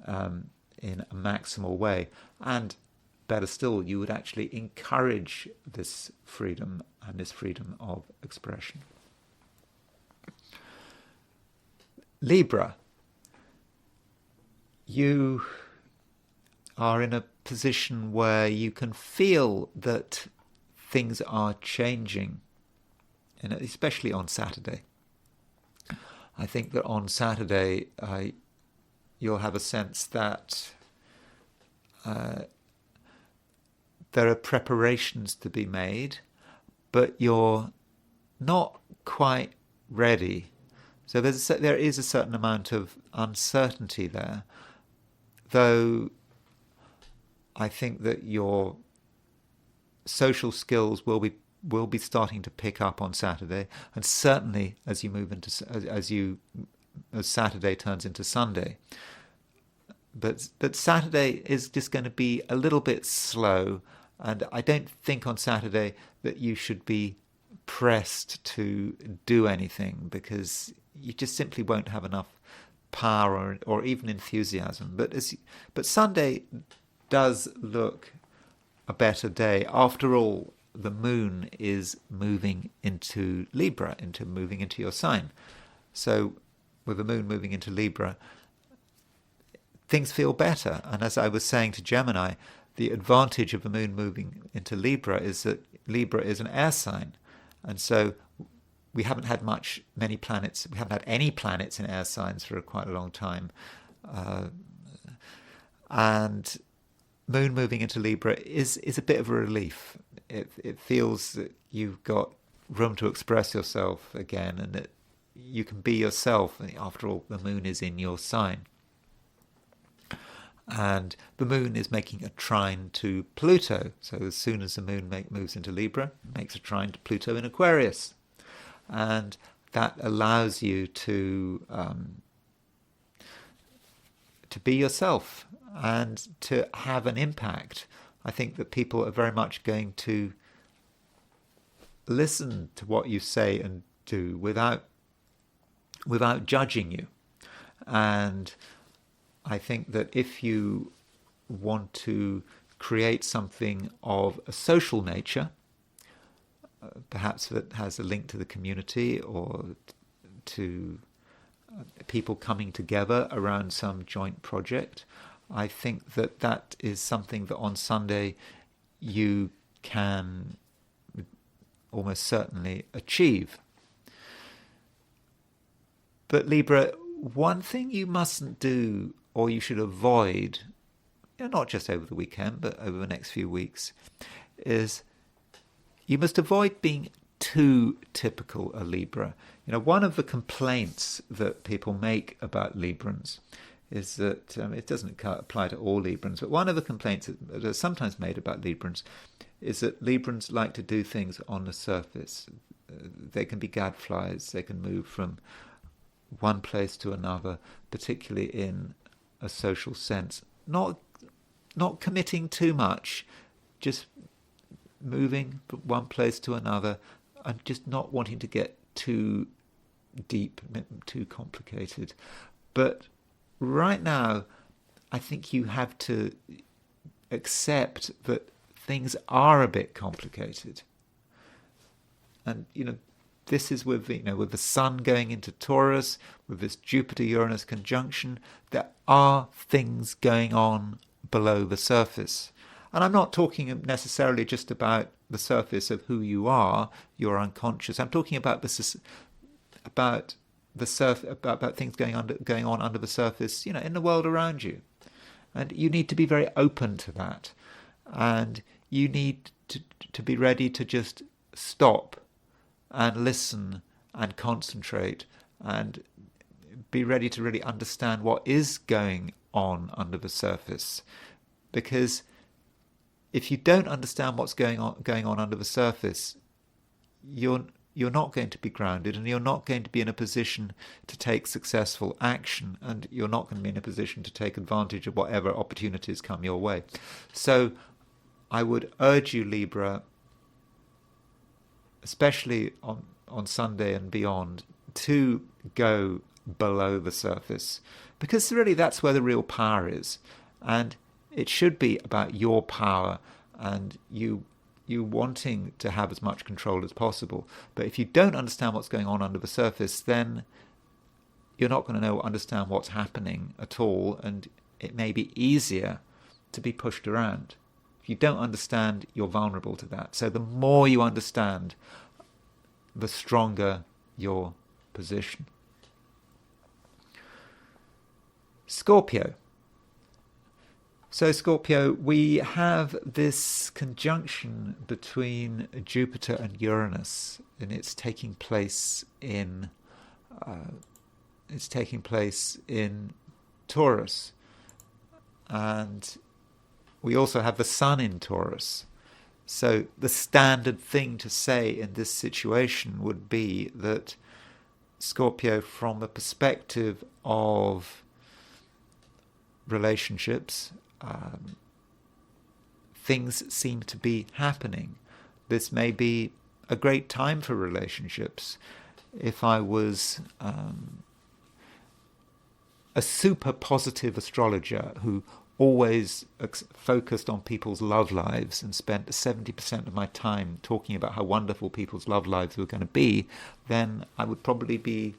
in a maximal way. And better still, you would actually encourage this freedom and this freedom of expression. Libra, you are in a position where you can feel that things are changing, and especially on Saturday. I think that on Saturday you'll have a sense that there are preparations to be made, but you're not quite ready. So there is a certain amount of uncertainty there, though I think that your social skills will be starting to pick up on Saturday, and certainly as you move into as Saturday turns into Sunday. But Saturday is just going to be a little bit slow, and I don't think on Saturday that you should be pressed to do anything, because you just simply won't have enough power or even enthusiasm. But Sunday does look a better day. After all, the moon is moving into Libra, moving into your sign. So with the moon moving into Libra, things feel better. And as I was saying to Gemini, the advantage of the moon moving into Libra is that Libra is an air sign. And so we haven't had any planets in air signs for quite a long time. And moon moving into Libra is a bit of a relief. It feels that you've got room to express yourself again, and that you can be yourself. After all, the moon is in your sign. And the moon is making a trine to Pluto. So as soon as the moon moves into Libra, it makes a trine to Pluto in Aquarius. And that allows you to to be yourself and to have an impact. I think that people are very much going to listen to what you say and do without judging you. And I think that if you want to create something of a social nature, perhaps that has a link to the community or to people coming together around some joint project, I think that that is something that on Sunday you can almost certainly achieve. But Libra, one thing you mustn't do, or you should avoid, not just over the weekend, but over the next few weeks, is you must avoid being too typical a Libra. One of the complaints that people make about Librans is that, it doesn't apply to all Librans, but one of the complaints that are sometimes made about Librans is that Librans like to do things on the surface. They can be gadflies, they can move from one place to another, particularly in a social sense. Not committing too much, just moving from one place to another, and just not wanting to get too deep, too complicated. But right now, I think you have to accept that things are a bit complicated. And, this is with the Sun going into Taurus, with this Jupiter-Uranus conjunction, there are things going on below the surface. And I'm not talking necessarily just about the surface of who you are, your unconscious. I'm talking about about things going on under the surface, in the world around you. And you need to be very open to that. And you need to be ready to just stop and listen and concentrate and be ready to really understand what is going on under the surface. Because if you don't understand what's going on under the surface, you're not going to be grounded, and you're not going to be in a position to take successful action, and you're not going to be in a position to take advantage of whatever opportunities come your way. So I would urge you, Libra, especially on Sunday and beyond, to go below the surface, because really that's where the real power is. And it should be about your power and you wanting to have as much control as possible. But if you don't understand what's going on under the surface, then you're not going to understand what's happening at all, and it may be easier to be pushed around. If you don't understand, you're vulnerable to that. So the more you understand, the stronger your position. Scorpio. So Scorpio, we have this conjunction between Jupiter and Uranus, and it's taking place in Taurus, and we also have the Sun in Taurus. So the standard thing to say in this situation would be that Scorpio, from the perspective of relationships, things seem to be happening. This may be a great time for relationships. If I was a super positive astrologer who always focused on people's love lives and spent 70% of my time talking about how wonderful people's love lives were going to be, then I would probably be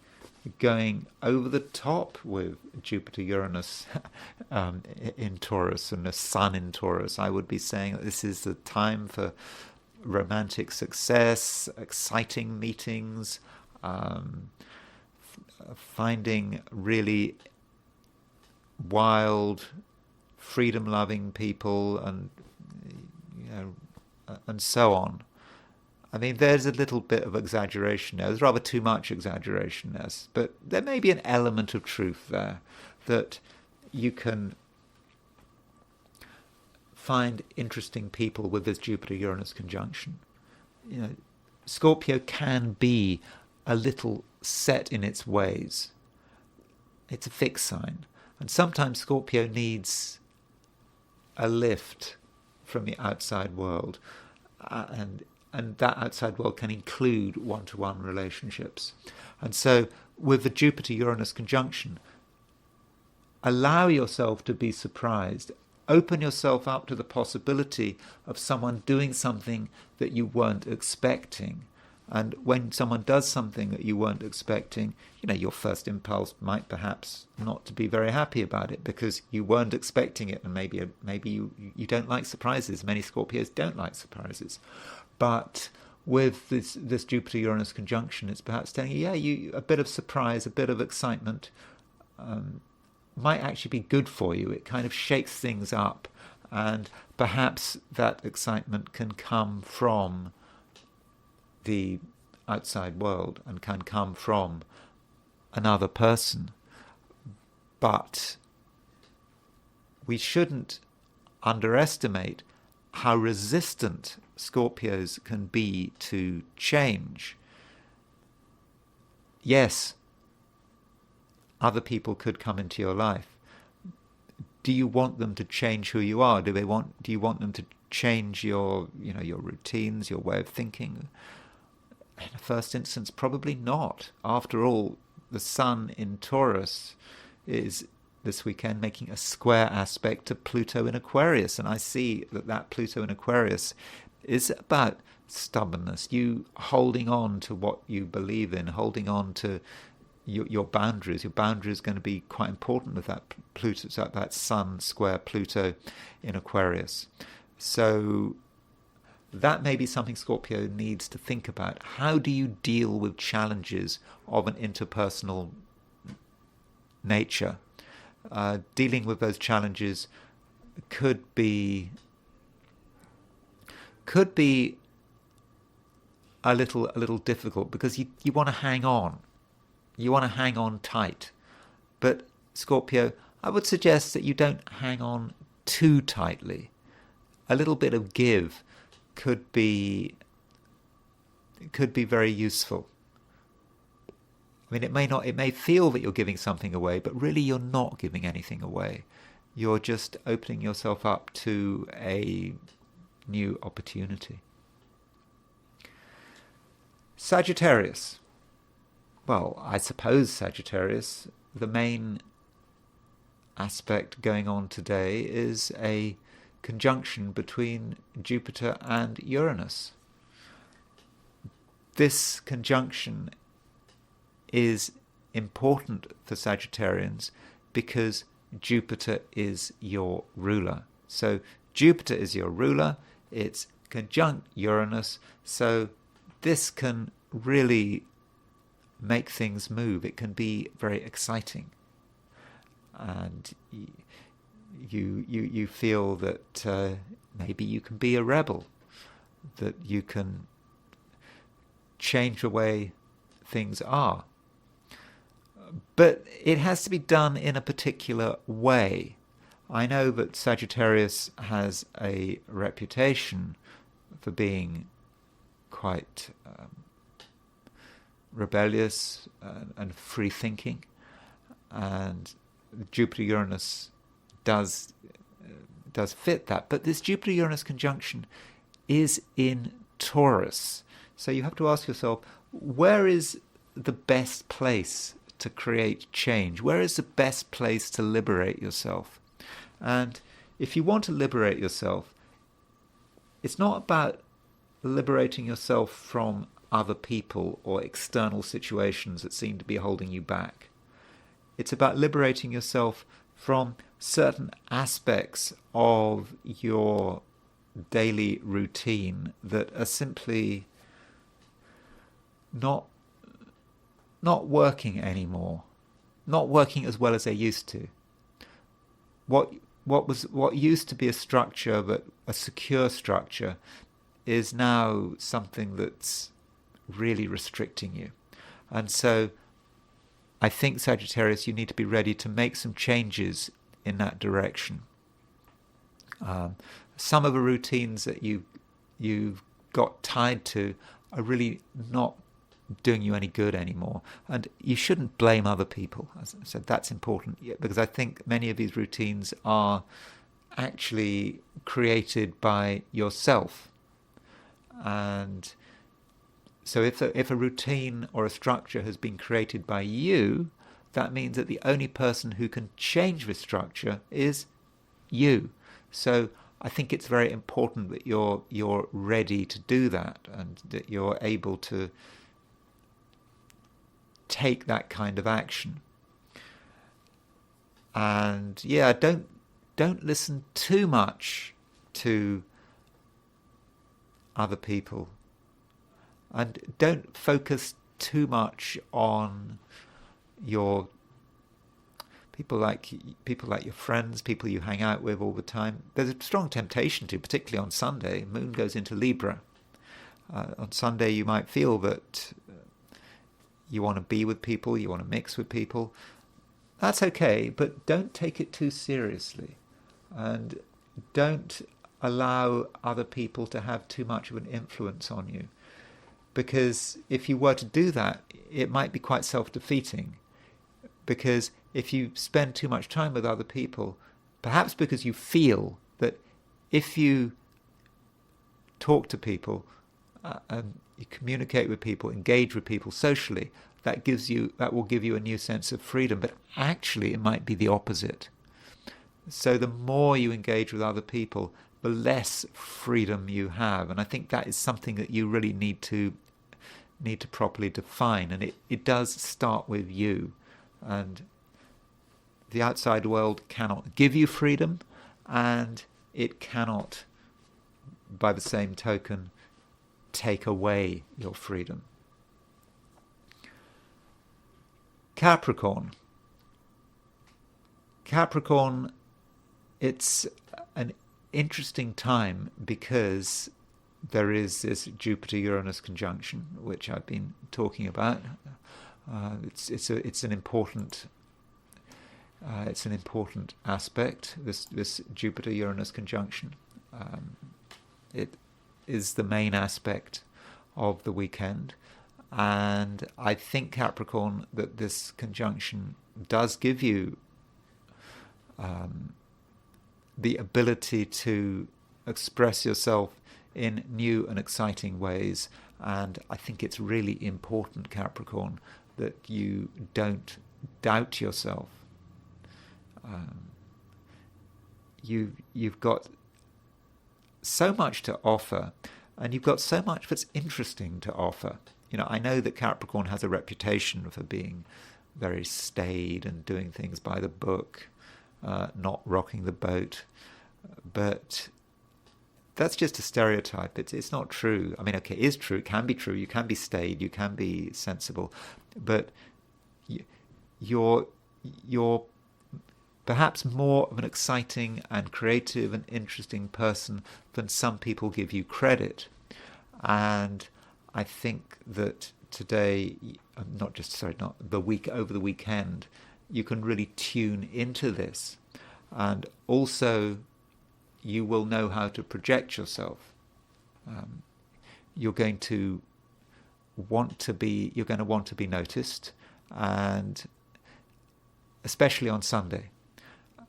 going over the top with Jupiter-Uranus in Taurus and the Sun in Taurus. I would be saying that this is the time for romantic success, exciting meetings, finding really wild, freedom-loving people, and and so on. I mean, there's a little bit of exaggeration there. There's rather too much exaggeration there, but there may be an element of truth there, that you can find interesting people with this Jupiter-Uranus conjunction. Scorpio can be a little set in its ways. It's a fixed sign. And sometimes Scorpio needs a lift from the outside world, and that outside world can include one-to-one relationships. And so with the Jupiter-Uranus conjunction, allow yourself to be surprised. Open yourself up to the possibility of someone doing something that you weren't expecting. And when someone does something that you weren't expecting, your first impulse might perhaps not to be very happy about it because you weren't expecting it, and maybe you don't like surprises. Many Scorpios don't like surprises. But with this Jupiter-Uranus conjunction, it's perhaps telling you, a bit of surprise, a bit of excitement might actually be good for you. It kind of shakes things up, and perhaps that excitement can come from the outside world and can come from another person. But we shouldn't underestimate how resistant Scorpios can be to change. Yes, other people could come into your life. Do you want them to change who you are? Do you want them to change your routines, your way of thinking? In the first instance, probably not. After all, the Sun in Taurus is this weekend making a square aspect to Pluto in Aquarius, and I see that Pluto in Aquarius is about stubbornness, you holding on to what you believe in, holding on to your boundaries. Your boundaries are going to be quite important with that Pluto, that Sun square Pluto in Aquarius. So that may be something Scorpio needs to think about. How do you deal with challenges of an interpersonal nature? Dealing with those challenges could be a little difficult because you want to hang on. You want to hang on tight. But Scorpio, I would suggest that you don't hang on too tightly. A little bit of give could be very useful. I mean, it may feel that you're giving something away, but really you're not giving anything away. You're just opening yourself up to a new opportunity. Sagittarius. Well, I suppose Sagittarius, the main aspect going on today is a conjunction between Jupiter and Uranus. This conjunction is important for Sagittarians because Jupiter is your ruler. So Jupiter is your ruler, it's conjunct Uranus, so this can really make things move. It can be very exciting, and you feel that maybe you can be a rebel, that you can change the way things are. But it has to be done in a particular way. I know that Sagittarius has a reputation for being quite rebellious and free-thinking, and Jupiter-Uranus does fit that. But this Jupiter-Uranus conjunction is in Taurus, so you have to ask yourself, where is the best place to create change? Where is the best place to liberate yourself? And if you want to liberate yourself, it's not about liberating yourself from other people or external situations that seem to be holding you back. It's about liberating yourself from certain aspects of your daily routine that are simply not working anymore, not working as well as they used to. What used to be a structure, but a secure structure, is now something that's really restricting you. And so I think, Sagittarius, you need to be ready to make some changes in that direction. Some of the routines that you've got tied to are really not doing you any good anymore. And you shouldn't blame other people. As I said, that's important, because I think many of these routines are actually created by yourself. And so if a routine or a structure has been created by you, that means that the only person who can change the structure is you. So I think it's very important that you're ready to do that, and that you're able to take that kind of action. And yeah, don't listen too much to other people, and don't focus too much on your people like your friends, people you hang out with all the time. There's a strong temptation to, particularly on Sunday. Moon goes into Libra. On Sunday, you might feel that you want to be with people, you want to mix with people. That's okay, but don't take it too seriously, and don't allow other people to have too much of an influence on you. Because if you were to do that, it might be quite self-defeating. Because if you spend too much time with other people, perhaps because you feel that if you talk to people and you communicate with people, engage with people socially, that will give you a new sense of freedom. But actually, it might be the opposite. So the more you engage with other people, the less freedom you have. And I think that is something that you really need to properly define. And it does start with you. And the outside world cannot give you freedom, and it cannot, by the same token, take away your freedom. Capricorn, it's an interesting time because there is this Jupiter-Uranus conjunction, which I've been talking about. It's an important aspect. This Jupiter-Uranus conjunction. It is the main aspect of the weekend, and I think, Capricorn, that this conjunction does give you the ability to express yourself in new and exciting ways. And I think it's really important, Capricorn, that you don't doubt yourself. You've got so much to offer, and you've got so much that's interesting to offer. I know that Capricorn has a reputation for being very staid and doing things by the book, not rocking the boat, but that's just a stereotype. It's not true. I mean, okay, it is true. It can be true. You can be staid. You can be sensible, but you're perhaps more of an exciting and creative and interesting person than some people give you credit. And I think that today, over the weekend, you can really tune into this, and also you will know how to project yourself. You're going to want to be noticed, and especially on Sunday.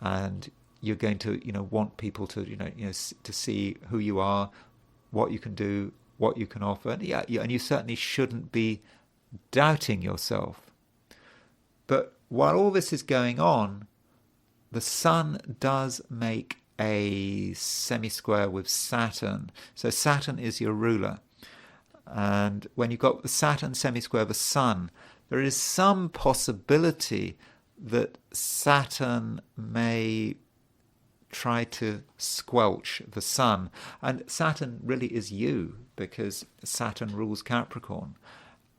And you're going to, want people to, to see who you are, what you can do, what you can offer. And and you certainly shouldn't be doubting yourself. But while all this is going on, the Sun does make a semisquare with Saturn. So Saturn is your ruler. And when you've got the Saturn semisquare the Sun, there is some possibility that Saturn may try to squelch the Sun. And Saturn really is you, because Saturn rules Capricorn.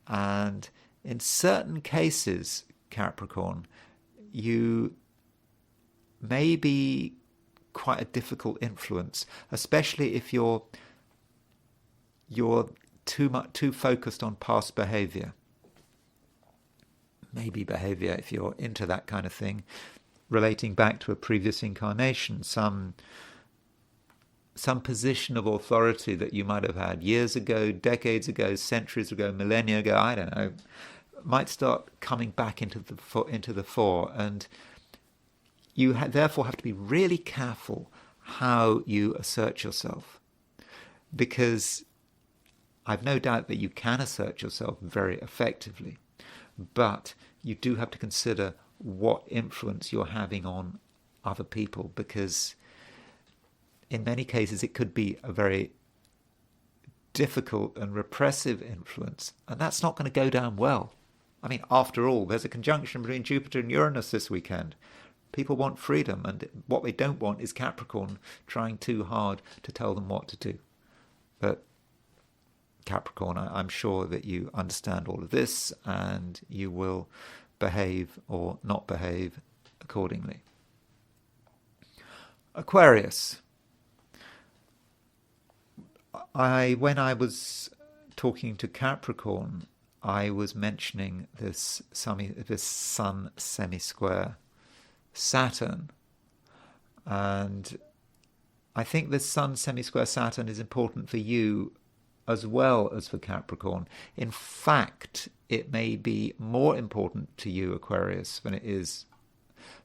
And in certain cases, Capricorn, you may be quite a difficult influence, especially if you're too focused on past behavior. Maybe behavior, if you're into that kind of thing, relating back to a previous incarnation, some some position of authority that you might have had years ago, decades ago, centuries ago, millennia ago, I don't know, might start coming back into the fore, and you therefore have to be really careful how you assert yourself, because I've no doubt that you can assert yourself very effectively, but you do have to consider what influence you're having on other people, because in many cases it could be a very difficult and repressive influence, and that's not going to go down well. I mean, after all, there's a conjunction between Jupiter and Uranus this weekend. People want freedom, and what they don't want is Capricorn trying too hard to tell them what to do. But Capricorn, I'm sure that you understand all of this, and you will behave or not behave accordingly. Aquarius. When I was talking to Capricorn, I was mentioning this Sun semisquare Saturn, and I think this Sun semisquare Saturn is important for you as well as for Capricorn. In fact, it may be more important to you, Aquarius, than it is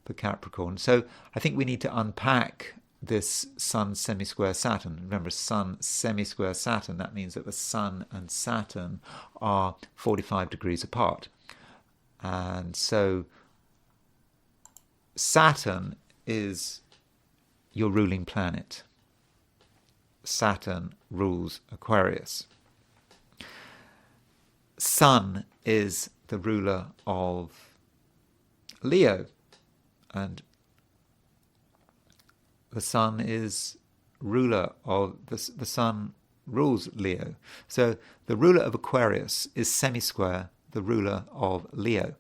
for Capricorn. So I think we need to unpack this Sun semisquare Saturn. Remember, Sun semisquare Saturn, that means that the Sun and Saturn are 45 degrees apart. And so Saturn is your ruling planet. Saturn rules Aquarius. Sun is the ruler of Leo, and the Sun is ruler of the Sun rules Leo. So the ruler of Aquarius is semisquare the ruler of Leo.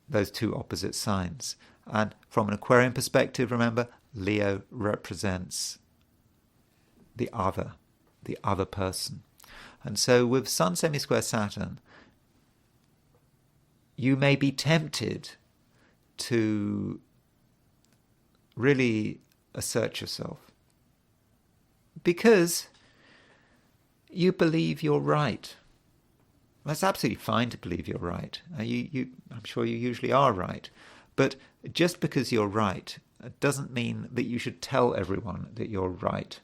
Those two opposite signs. And from an Aquarian perspective, remember, Leo represents the other person. And so with Sun semisquare Saturn, you may be tempted to really assert yourself because you believe you're right. That's absolutely fine to believe you're right. I'm sure you usually are right. But just because you're right doesn't mean that you should tell everyone that you're right.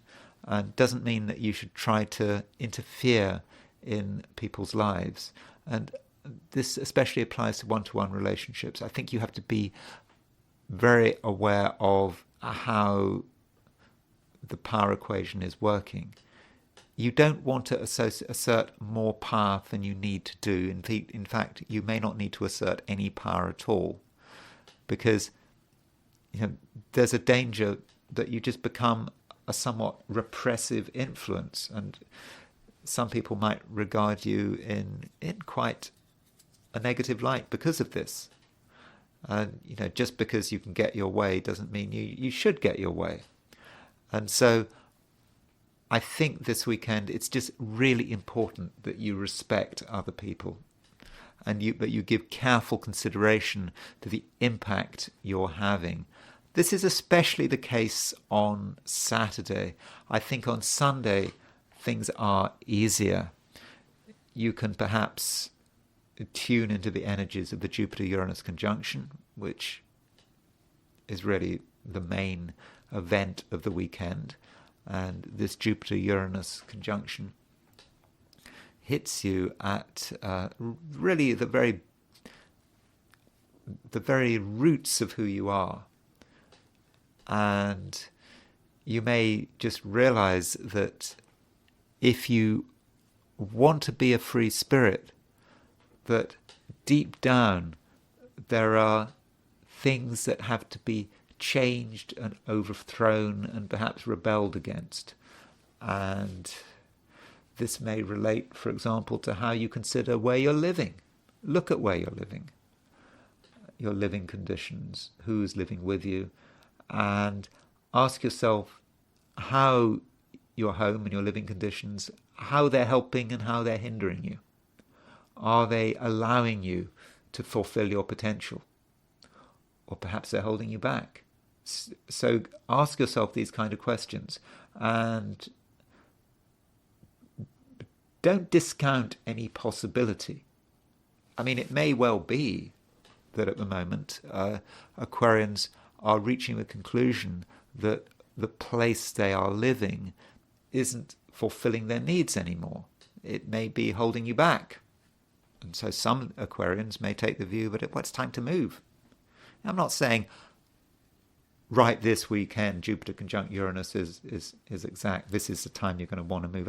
And doesn't mean that you should try to interfere in people's lives. And this especially applies to one-to-one relationships. I think you have to be very aware of how the power equation is working. You don't want to assert more power than you need to do. In fact, you may not need to assert any power at all, because there's a danger that you just become a somewhat repressive influence, and some people might regard you in quite a negative light because of this. And just because you can get your way doesn't mean you should get your way. And so I think this weekend it's just really important that you respect other people, and that you give careful consideration to the impact you're having. This is especially the case on Saturday. I think on Sunday things are easier. You can perhaps tune into the energies of the Jupiter-Uranus conjunction, which is really the main event of the weekend. And this Jupiter-Uranus conjunction hits you at really the very roots of who you are. And you may just realize that if you want to be a free spirit, that deep down there are things that have to be changed and overthrown and perhaps rebelled against. And this may relate, for example, to how you consider where you're living. Look at where you're living, your living conditions, who's living with you, and ask yourself how your home and your living conditions, how they're helping and how they're hindering you. Are they allowing you to fulfill your potential? Or perhaps they're holding you back. So ask yourself these kind of questions, and don't discount any possibility. I mean, it may well be that at the moment Aquarians are reaching the conclusion that the place they are living isn't fulfilling their needs anymore. It may be holding you back. And so some Aquarians may take the view that it's time to move. I'm not saying right this weekend Jupiter conjunct Uranus is exact. This is the time you're going to want to move.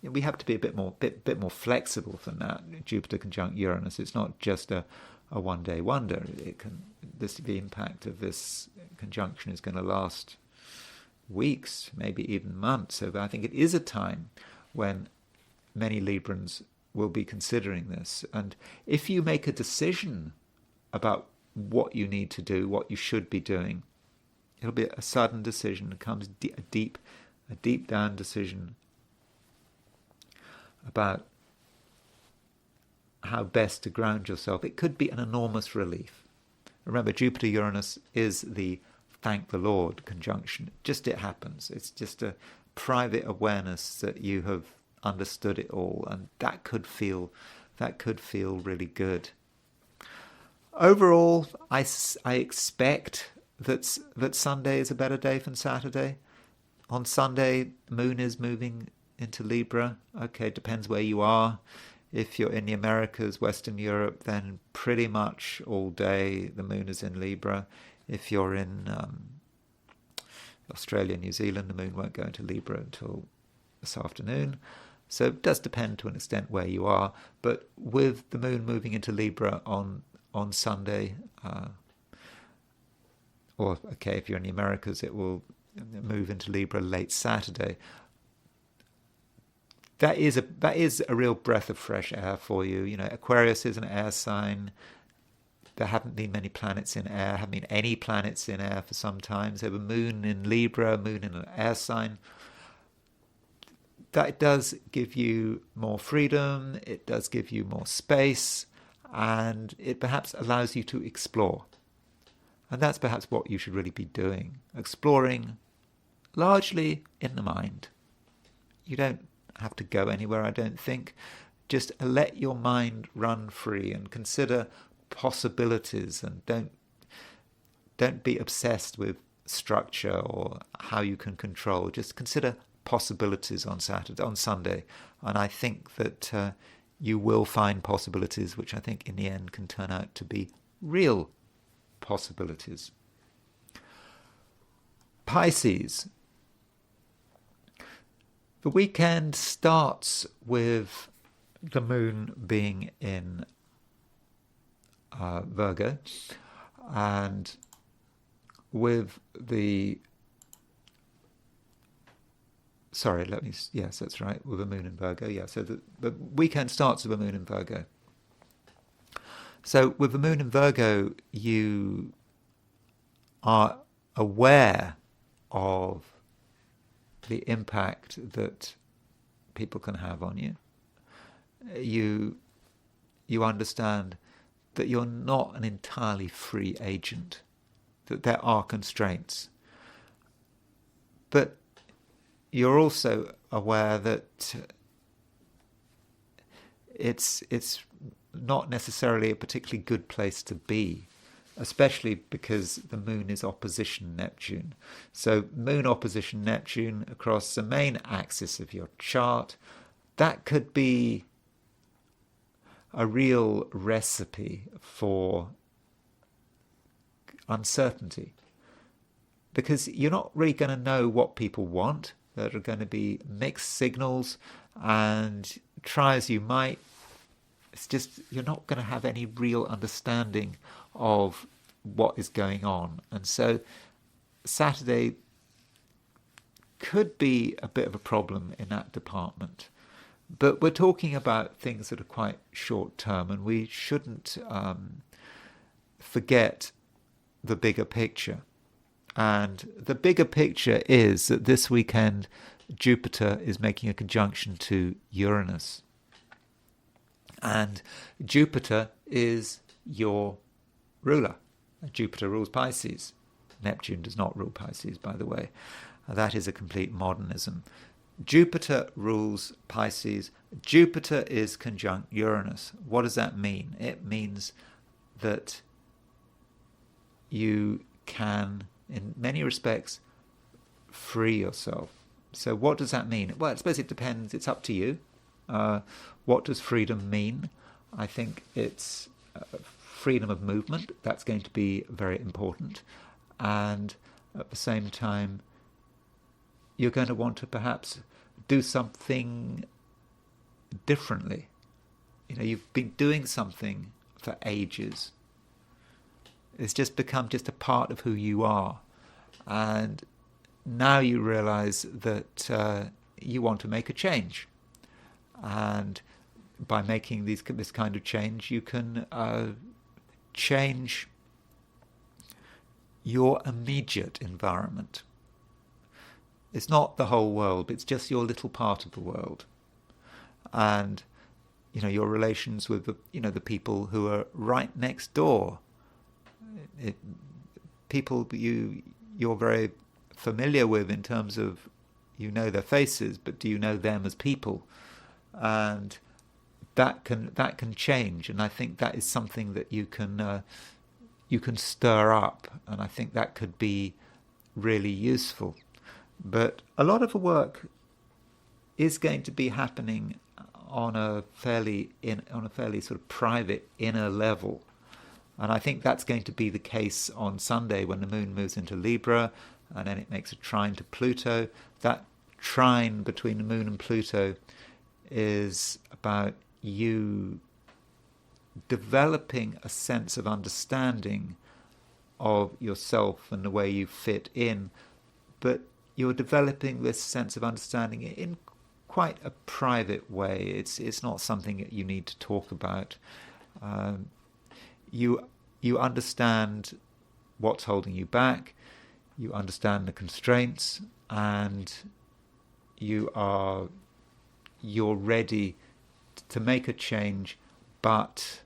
We have to be a bit more flexible than that. Jupiter conjunct Uranus. It's not just a one-day wonder. The impact of this conjunction is going to last weeks, maybe even months. So I think it is a time when many Librans will be considering this. And if you make a decision about what you need to do, what you should be doing, it'll be a sudden decision. It comes a deep down decision about how best to ground yourself. It could be an enormous relief. Remember, Jupiter-Uranus is the thank the Lord conjunction. It happens. It's just a private awareness that you have understood it all, and that could feel really good. Overall, I expect that Sunday is a better day than Saturday. On Sunday, the moon is moving into Libra. Okay, it depends where you are. If you're in the Americas, Western Europe, then pretty much all day the moon is in Libra. If you're in Australia, New Zealand, the moon won't go into Libra until this afternoon. So it does depend to an extent where you are. But with the moon moving into Libra on Sunday, if you're in the Americas, it will move into Libra late Saturday. That is a real breath of fresh air for you. You know, Aquarius is an air sign. There haven't been many planets in air, haven't been any planets in air for some time. So the moon in Libra, moon in an air sign. That does give you more freedom, it does give you more space, and it perhaps allows you to explore. And that's perhaps what you should really be doing. Exploring largely in the mind. You don't have to go anywhere, I don't think. Just let your mind run free and consider possibilities, and don't be obsessed with structure or how you can control. Just consider possibilities on Sunday, and I think that you will find possibilities which I think in the end can turn out to be real possibilities. Pisces. The weekend starts with the moon being in Virgo, and with the that's right, with the moon in Virgo. Yeah, so the weekend starts with the moon in Virgo. So with the moon in Virgo, you are aware of the impact that people can have on you. You understand that you're not an entirely free agent, that there are constraints. But you're also aware that it's not necessarily a particularly good place to be, especially because the moon is opposition Neptune. So moon opposition Neptune across the main axis of your chart, that could be a real recipe for uncertainty, because you're not really going to know what people want. There are going to be mixed signals, and try as you might, it's just you're not going to have any real understanding of what is going on. And so Saturday could be a bit of a problem in that department. But we're talking about things that are quite short term, and we shouldn't forget the bigger picture. And the bigger picture is that this weekend Jupiter is making a conjunction to Uranus. And Jupiter is your ruler. Jupiter rules Pisces. Neptune does not rule Pisces, by the way. That is a complete modernism. Jupiter rules Pisces. Jupiter is conjunct Uranus. What does that mean? It means that you can, in many respects, free yourself. So what does that mean? Well, I suppose it depends. It's up to you. What does freedom mean? I think it's freedom of movement. That's going to be very important. And at the same time, you're going to want to perhaps do something differently. You know, you've been doing something for ages. It's just become just a part of who you are. And now you realize that you want to make a change. And by making this kind of change, you can change your immediate environment. It's not the whole world, it's just your little part of the world. And, you know, your relations with the people who are right next door. People you're very familiar with in terms of, you know their faces, but do you know them as people? And that can change, and I think that is something that you can stir up, and I think that could be really useful. But a lot of the work is going to be happening on a fairly sort of private inner level. And I think that's going to be the case on Sunday when the moon moves into Libra and then it makes a trine to Pluto. That trine between the moon and Pluto is about you developing a sense of understanding of yourself and the way you fit in, but you're developing this sense of understanding in quite a private way. It's not something that you need to talk about. You understand what's holding you back, you understand the constraints, and you're ready to make a change, but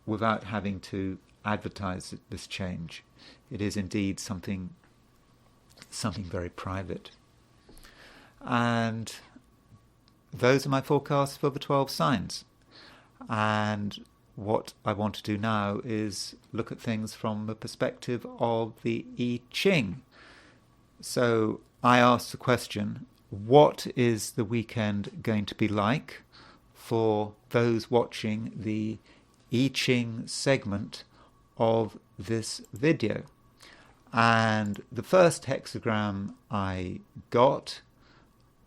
without having to advertise this change. It is indeed something very private. And those are my forecasts for the 12 signs. And what I want to do now is look at things from the perspective of the I Ching. So I asked the question, what is the weekend going to be like for those watching the I Ching segment of this video? And the first hexagram I got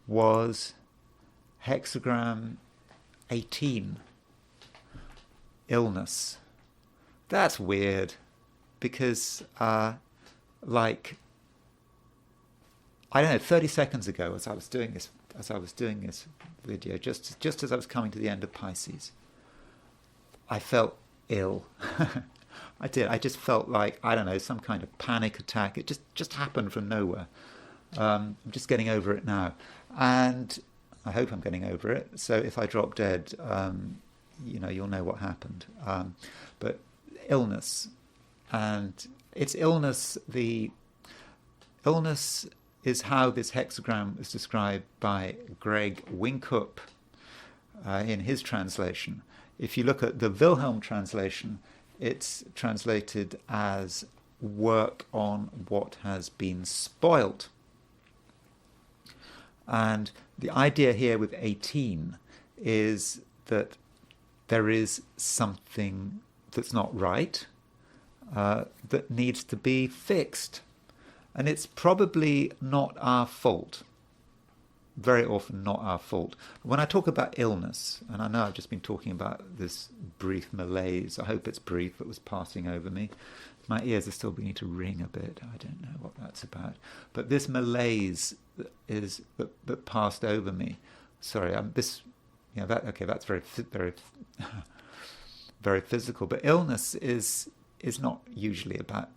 was hexagram 18. Illness. That's weird, because I don't know, 30 seconds ago, as I was doing this video, just as I was coming to the end of Pisces, I felt ill. I did. I just felt like, I don't know, some kind of panic attack. It just happened from nowhere. I'm just getting over it now, and I hope I'm getting over it. So if I drop dead, you'll know what happened. But illness, and it's illness. The illness is how this hexagram is described by Greg Winkup in his translation. If you look at the Wilhelm translation, it's translated as work on what has been spoilt. And the idea here with 18 is that there is something that's not right, that needs to be fixed. And it's probably not our fault. Very often not our fault. When I talk about illness, and I know I've just been talking about this brief malaise, I hope it's brief, it was passing over me. My ears are still beginning to ring a bit. I don't know what that's about. But this malaise that passed over me. Sorry, that's very very physical. But illness is not usually about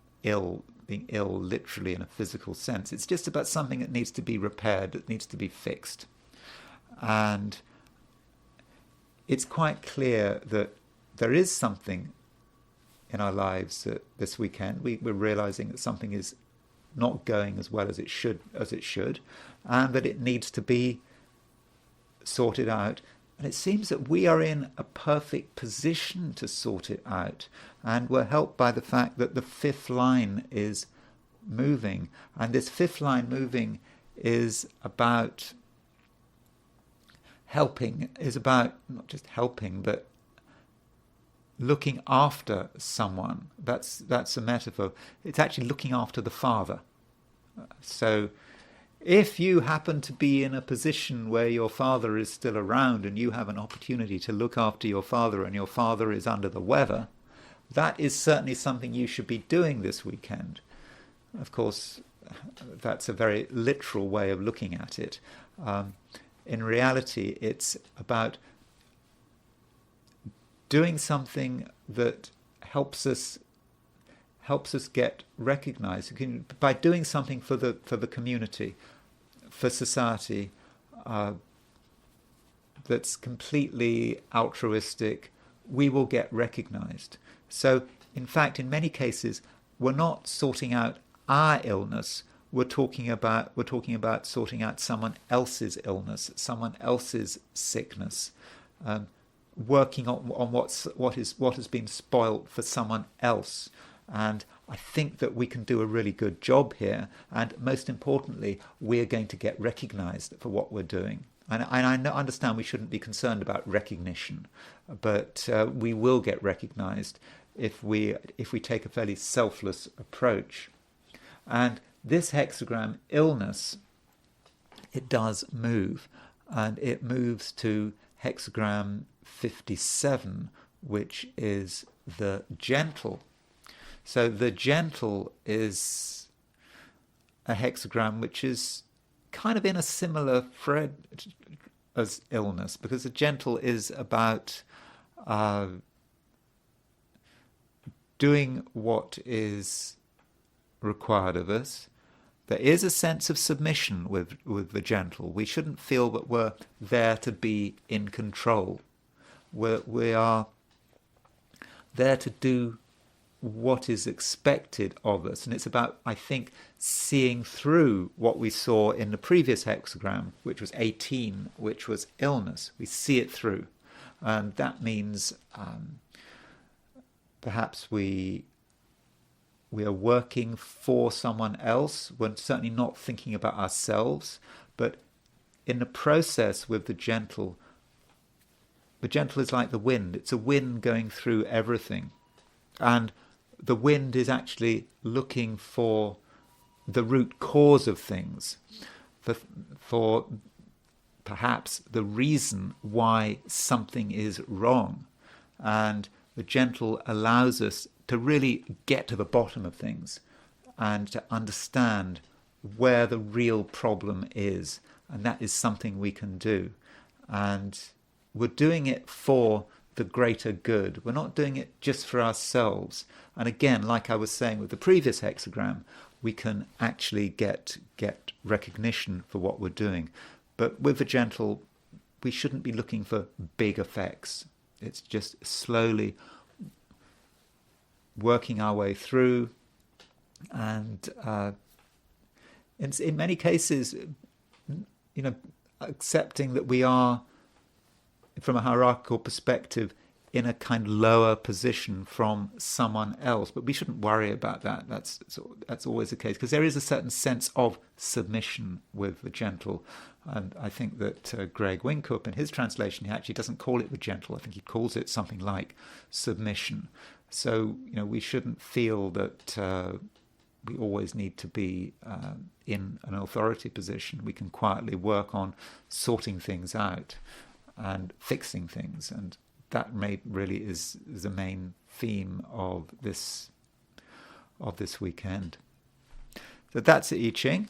being ill literally in a physical sense. It's just about something that needs to be repaired, that needs to be fixed. And it's quite clear that there is something in our lives this weekend. We're realizing that something is not going as well as it should, and that it needs to be sorted out. And it seems that we are in a perfect position to sort it out, and we're helped by the fact that the fifth line is moving, and this fifth line moving is about helping, is about not just helping, but looking after someone. That's a metaphor. It's actually looking after the father. So if you happen to be in a position where your father is still around and you have an opportunity to look after your father and your father is under the weather, that is certainly something you should be doing this weekend. Of course, that's a very literal way of looking at it. In reality, it's about doing something that helps us get recognized. By doing something for the community, for society, that's completely altruistic, we will get recognized. So, in fact, in many cases, we're not sorting out our illness. We're talking about sorting out someone else's illness, someone else's sickness, working on what has been spoilt for someone else. And I think that we can do a really good job here. And most importantly, we're going to get recognized for what we're doing. And I understand we shouldn't be concerned about recognition, but we will get recognized if we take a fairly selfless approach. And this hexagram, illness, it does move, and it moves to hexagram 57, which is the gentle. So the gentle is a hexagram which is kind of in a similar thread as illness, because the gentle is about doing what is required of us. There is a sense of submission with the gentle. We shouldn't feel that we're there to be in control. We are there to do what is expected of us. And it's about, I think, seeing through what we saw in the previous hexagram, which was 18, which was illness. We see it through. And that means perhaps we are working for someone else. We're certainly not thinking about ourselves. But in the process with the gentle is like the wind. It's a wind going through everything. And the wind is actually looking for the root cause of things, for perhaps the reason why something is wrong. And the gentle allows us to really get to the bottom of things and to understand where the real problem is. And that is something we can do. And we're doing it for the greater good. We're not doing it just for ourselves. And again, like I was saying with the previous hexagram, we can actually get recognition for what we're doing. But with the gentle, we shouldn't be looking for big effects. It's just slowly working our way through, and in many cases, accepting that we are, from a hierarchical perspective, in a kind of lower position from someone else. But we shouldn't worry about that. That's always the case, because there is a certain sense of submission with the gentle. And I think that Greg Winkup, in his translation, he actually doesn't call it the gentle. I think he calls it something like submission. So, we shouldn't feel that we always need to be in an authority position. We can quietly work on sorting things out and fixing things. And that really is the main theme of this weekend. So that's the I Ching.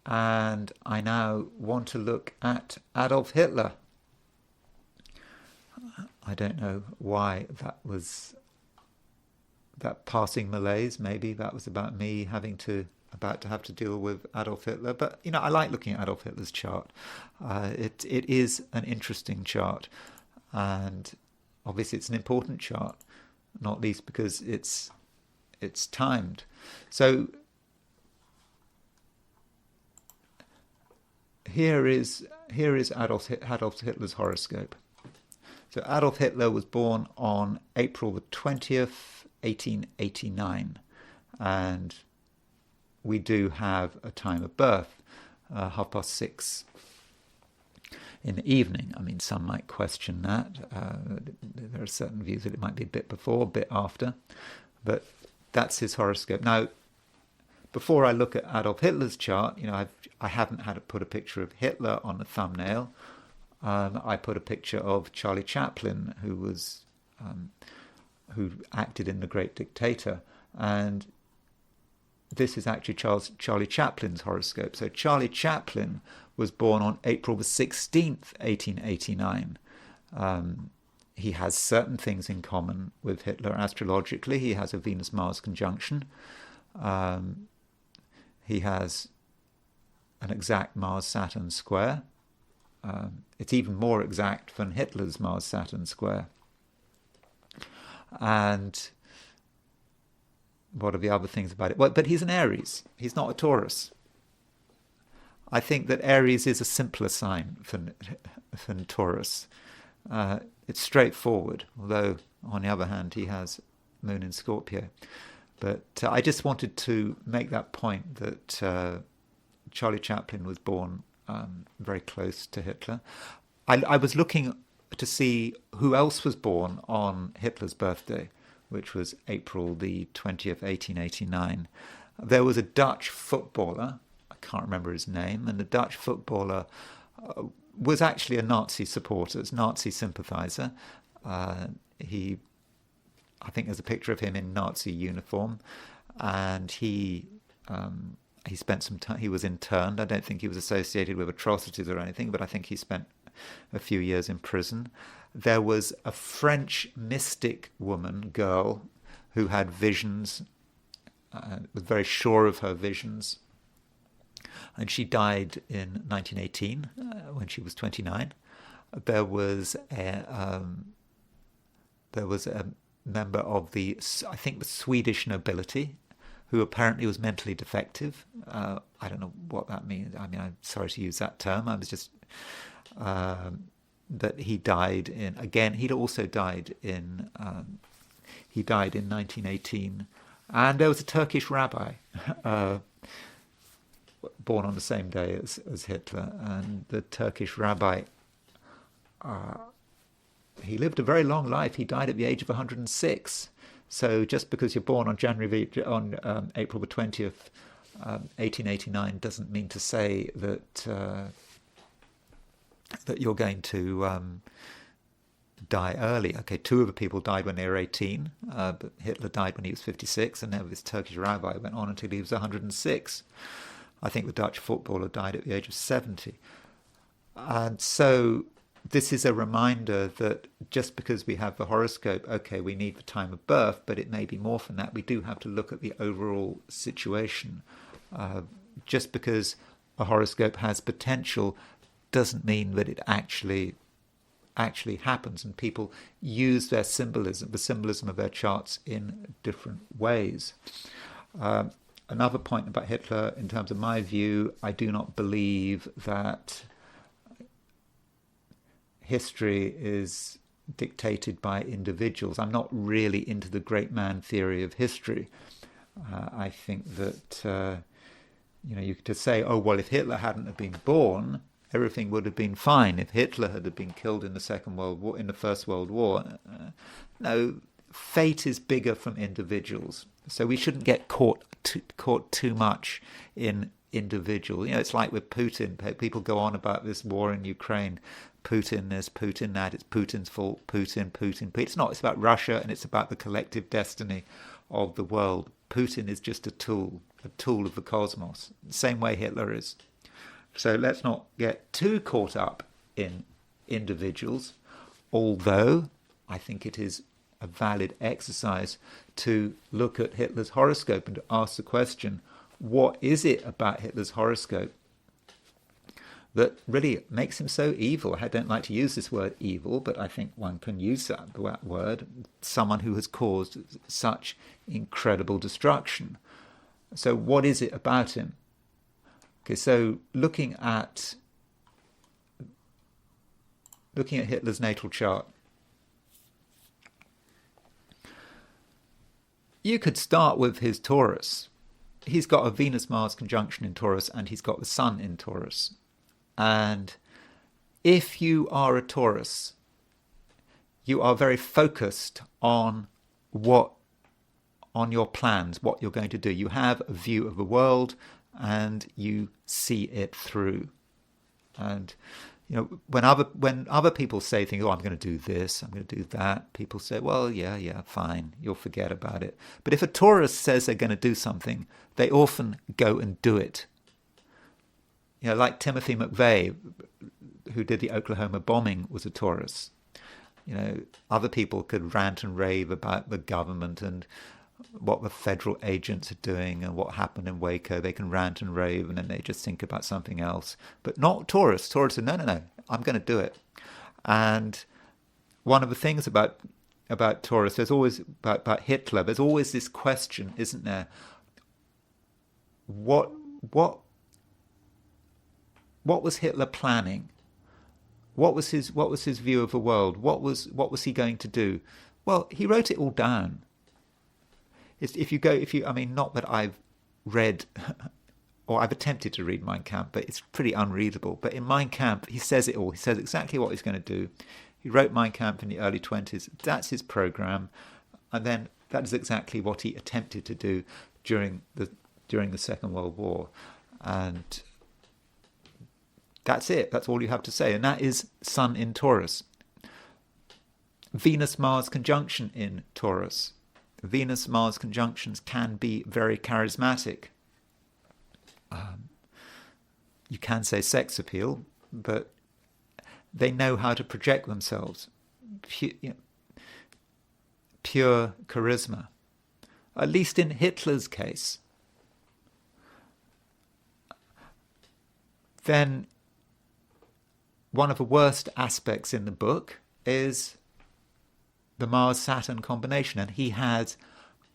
And I now want to look at Adolf Hitler. I don't know why that passing malaise. Maybe that was about me about to have to deal with Adolf Hitler. But, I like looking at Adolf Hitler's chart. It is an interesting chart. And obviously it's an important chart. not least because it's timed. So here is Adolf Hitler's horoscope. So Adolf Hitler was born on April the 20th, 1889, and we do have a time of birth, 6:30 in the evening. I mean, some might question that. There are certain views that it might be a bit before, a bit after, but that's his horoscope. Now, before I look at Adolf Hitler's chart, I haven't had to put a picture of Hitler on the thumbnail. I put a picture of Charlie Chaplin, who acted in The Great Dictator, and this is actually Charlie Chaplin's horoscope. So Charlie Chaplin was born on April the 16th, 1889. He has certain things in common with Hitler astrologically. He has a Venus-Mars conjunction. He has an exact Mars-Saturn square. It's even more exact than Hitler's Mars-Saturn square. And what are the other things about it? Well, but he's an Aries. He's not a Taurus. I think that Aries is a simpler sign than Taurus. It's straightforward, although, on the other hand, he has Moon in Scorpio. But I just wanted to make that point that Charlie Chaplin was born very close to Hitler. I was looking to see who else was born on Hitler's birthday, which was April the 20th, 1889. There was a Dutch footballer, I can't remember his name, and the Dutch footballer was actually a Nazi supporter, Nazi sympathizer. I think there's a picture of him in Nazi uniform, and he spent some time. He was interned. I don't think he was associated with atrocities or anything, but I think he spent a few years in prison. There was a French mystic girl, who had visions, was very sure of her visions, and she died in 1918 when she was 29. There was a member of the Swedish nobility, who apparently was mentally defective. I don't know what that means. I mean, I'm sorry to use that term. I was just that he died in. Again, he'd also died in. He died in 1918, and there was a Turkish rabbi born on the same day as Hitler, and the Turkish rabbi. He lived a very long life. He died at the age of 106. So just because you're born on April the 20th, 1889, doesn't mean to say that that you're going to die early. Okay, two of the people died when they were 18, but Hitler died when he was 56, and then this Turkish rabbi went on until he was 106. I think the Dutch footballer died at the age of 70. And so this is a reminder that just because we have the horoscope, okay, we need the time of birth, but it may be more than that. We do have to look at the overall situation. Just because a horoscope has potential doesn't mean that it actually happens, and people use their symbolism, the symbolism of their charts, in different ways. Another point about Hitler, in terms of my view, I do not believe that history is dictated by individuals. I'm not really into the great man theory of history. I think that you could say, oh well, if Hitler hadn't have been born, everything would have been fine. If Hitler had been killed in the First World War, no, fate is bigger from individuals. So we shouldn't get caught too much in individual. It's like with Putin. People go on about this war in Ukraine. Putin this, Putin that. It's Putin's fault. Putin. It's not. It's about Russia, and it's about the collective destiny of the world. Putin is just a tool of the cosmos. The same way Hitler is. So let's not get too caught up in individuals, although I think it is a valid exercise to look at Hitler's horoscope and to ask the question, what is it about Hitler's horoscope that really makes him so evil. I don't like to use this word evil, but I think one can use that word. Someone who has caused such incredible destruction. So what is it about him? Okay, so looking at Hitler's natal chart, you could start with his Taurus. He's got a Venus-Mars conjunction in Taurus, and he's got the Sun in Taurus. And if you are a Taurus, you are very focused on your plans, what you're going to do. You have a view of the world, and you see it through. And when other people say things, I'm going to do this, I'm going to do that, people say, well, yeah, fine, you'll forget about it. But if a Taurus says they're going to do something, they often go and do it. Like Timothy McVeigh, who did the Oklahoma bombing, was a Taurus. Other people could rant and rave about the government and what the federal agents are doing and what happened in Waco. They can rant and rave, and then they just think about something else. But not Taurus. Taurus said, no, I'm going to do it. And one of the things about Taurus, there's always, about Hitler, there's always this question, isn't there? What was Hitler planning? What was his view of the world? What was he going to do? Well, he wrote it all down. Not that I've read or I've attempted to read Mein Kampf, but it's pretty unreadable. But in Mein Kampf, he says it all. He says exactly what he's going to do. He wrote Mein Kampf in the early 20s. That's his program, and then that is exactly what he attempted to do during the Second World War, and that's it. That's all you have to say, and that is Sun in Taurus. Venus-Mars conjunction in Taurus. Venus-Mars conjunctions can be very charismatic. You can say sex appeal, but they know how to project themselves. Pure charisma. At least in Hitler's case. Then one of the worst aspects in the book is the Mars-Saturn combination, and he has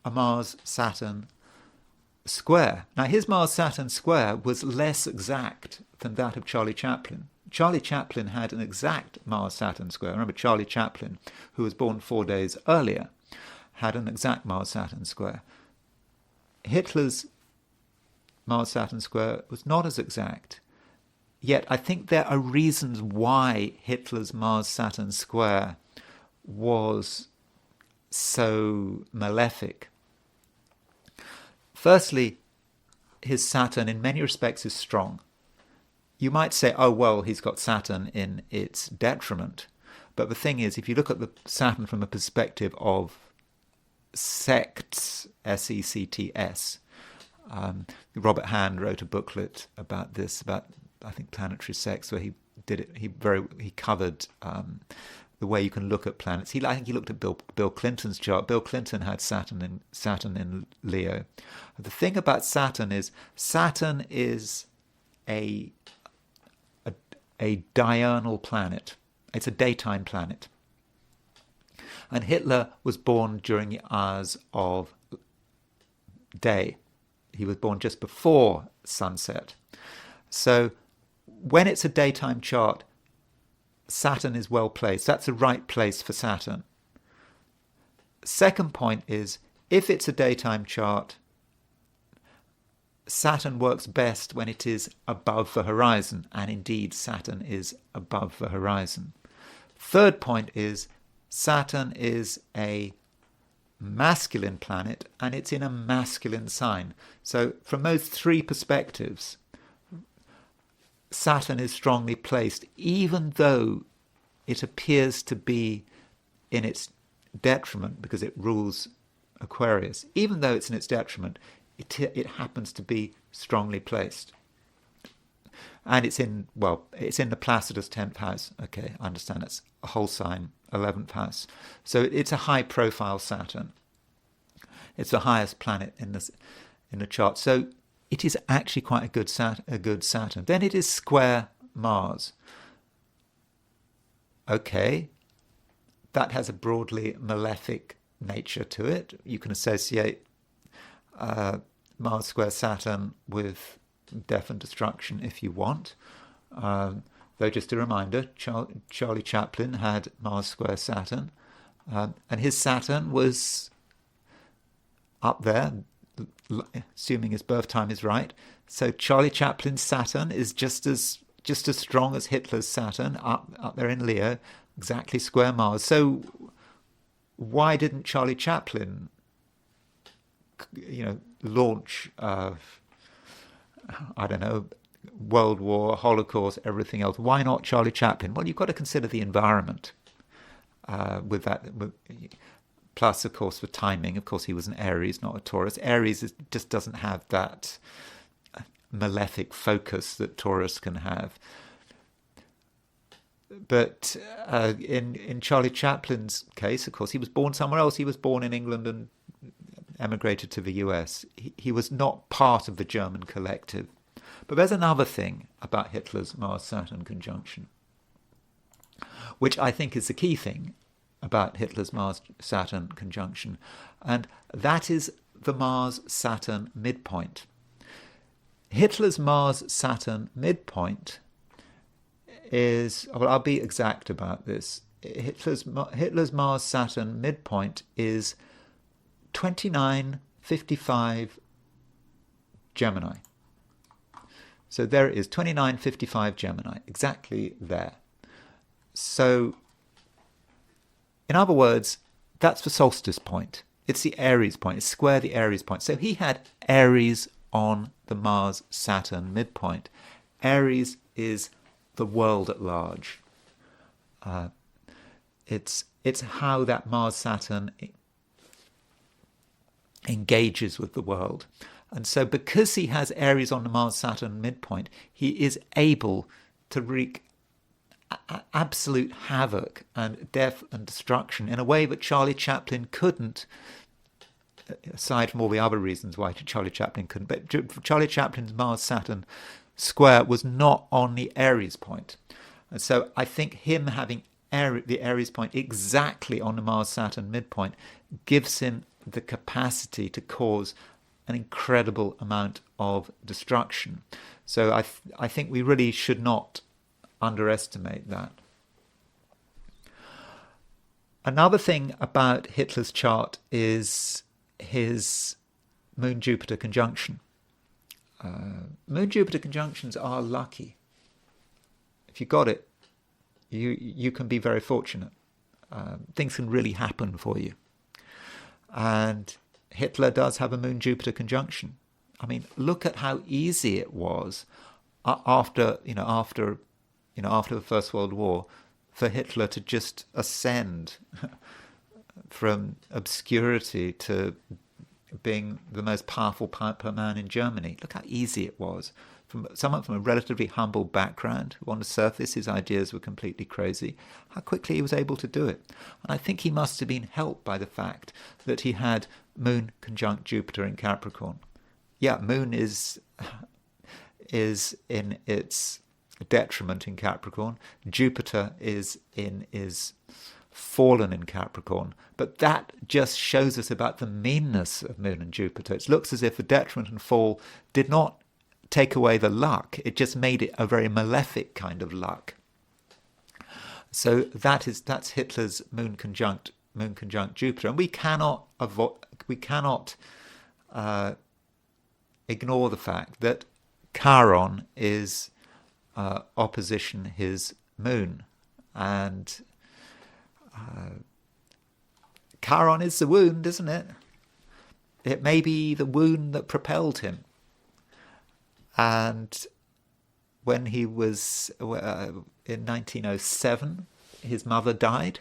a Mars-Saturn square. Now, his Mars-Saturn square was less exact than that of Charlie Chaplin. Charlie Chaplin had an exact Mars-Saturn square. Remember, Charlie Chaplin, who was born 4 days earlier, had an exact Mars-Saturn square. Hitler's Mars-Saturn square was not as exact. Yet I think there are reasons why Hitler's Mars-Saturn square was so malefic. Firstly, his Saturn in many respects is strong. You might say, oh, well, he's got Saturn in its detriment. But the thing is, if you look at the Saturn from a perspective of sects, S-E-C-T-S, Robert Hand wrote a booklet about this, about, I think, planetary sects, where he did it. He covered the way you can look at planets. I think he looked at Bill Clinton's chart. Bill Clinton had Saturn in Leo. The thing about Saturn is a diurnal planet. It's a daytime planet. And Hitler was born during the hours of day. He was born just before sunset. So when it's a daytime chart, Saturn is well placed. That's the right place for Saturn. Second point is, if it's a daytime chart, Saturn works best when it is above the horizon, and indeed Saturn is above the horizon. Third point is, Saturn is a masculine planet, and it's in a masculine sign. So from those three perspectives, Saturn is strongly placed, even though it appears to be in its detriment because it rules Aquarius. Even though it's in its detriment, it happens to be strongly placed. And it's in the Placidus 10th house. Okay, I understand that's a whole sign, 11th house. So it's a high-profile Saturn. It's the highest planet in the chart. So it is actually quite a good Saturn. Then it is square Mars. Okay, that has a broadly malefic nature to it. You can associate Mars square Saturn with death and destruction if you want. Though just a reminder, Charlie Chaplin had Mars square Saturn, and his Saturn was up there, assuming his birth time is right. So Charlie Chaplin's Saturn is just as strong as Hitler's Saturn, up there in Leo, exactly square Mars. So why didn't Charlie Chaplin, launch, I don't know, World War, Holocaust, everything else? Why not Charlie Chaplin? Well, you've got to consider the environment with that. Plus, of course, the timing. Of course, he was an Aries, not a Taurus. Aries just doesn't have that malefic focus that Taurus can have. But in Charlie Chaplin's case, of course, he was born somewhere else. He was born in England and emigrated to the US. He was not part of the German collective. But there's another thing about Hitler's Mars-Saturn conjunction, which I think is the key thing about Hitler's Mars-Saturn conjunction, and that is the Mars-Saturn midpoint. Hitler's Mars-Saturn midpoint is, well, I'll be exact about this. Hitler's Mars-Saturn midpoint is 2955 Gemini. So there it is, 2955 Gemini, exactly there. So, in other words, that's the solstice point. It's the Aries point. It's square the Aries point. So he had Aries on the Mars-Saturn midpoint. Aries is the world at large. It's how that Mars-Saturn engages with the world. And so because he has Aries on the Mars-Saturn midpoint, he is able to wreak absolute havoc and death and destruction in a way that Charlie Chaplin couldn't, aside from all the other reasons why Charlie Chaplin couldn't. But Charlie Chaplin's Mars-Saturn square was not on the Aries point. And so I think him having the Aries point exactly on the Mars-Saturn midpoint gives him the capacity to cause an incredible amount of destruction. So I think we really should not underestimate that. Another thing about Hitler's chart is his Moon-Jupiter conjunction. Moon-Jupiter conjunctions are lucky. If you got it, you can be very fortunate. Things can really happen for you. And Hitler does have a Moon-Jupiter conjunction. I mean, look at how easy it was after the First World War for Hitler to just ascend from obscurity to being the most powerful man in Germany. Look how easy it was. From someone from a relatively humble background, who on the surface his ideas were completely crazy, how quickly he was able to do it. And I think he must have been helped by the fact that he had Moon conjunct Jupiter in Capricorn. Yeah, Moon is in its detriment in Capricorn. Jupiter is fallen in Capricorn. But that just shows us about the meanness of Moon and Jupiter. It looks as if the detriment and fall did not take away the luck. It just made it a very malefic kind of luck. So that's Hitler's Moon conjunct Jupiter, and we cannot ignore the fact that Chiron is opposition his Moon, and Chiron is the wound, isn't it? It may be the wound that propelled him. And when he was in 1907, his mother died,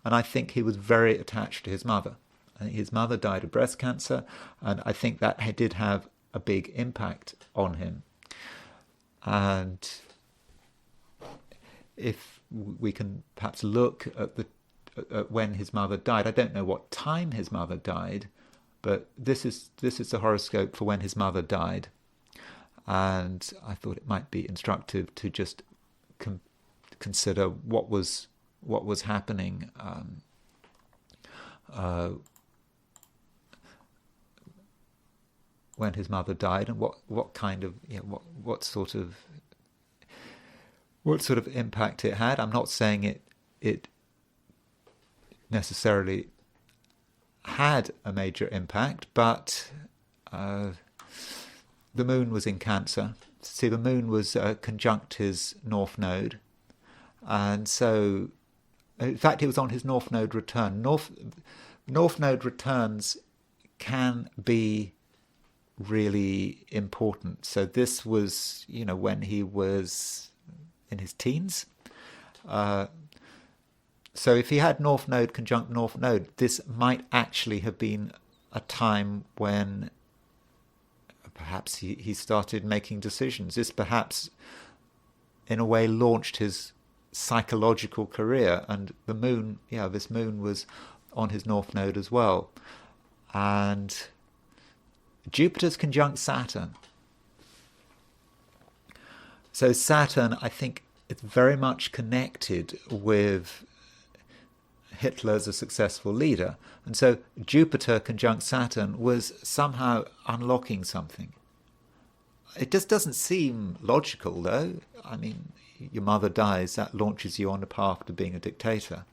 and I think he was very attached to his mother. His mother died of breast cancer, and I think that did have a big impact on him. And if we can perhaps look at when his mother died, I don't know what time his mother died, but this is the horoscope for when his mother died. And I thought it might be instructive to just consider what was happening when his mother died, and what kind of what sort of impact it had. I'm not saying it necessarily had a major impact, but the moon was in Cancer. See, the moon was conjunct his north node, and so, in fact, it was on his north node return. North node returns can be really important. So this was, when he was in his teens. So if he had north node conjunct north node, this might actually have been a time when perhaps he started making decisions. This perhaps, in a way, launched his psychological career. And the moon, this moon was on his north node as well. And Jupiter's conjunct Saturn. So Saturn, I think, is very much connected with Hitler as a successful leader. And so Jupiter conjunct Saturn was somehow unlocking something. It just doesn't seem logical, though. I mean, your mother dies, that launches you on the path to being a dictator.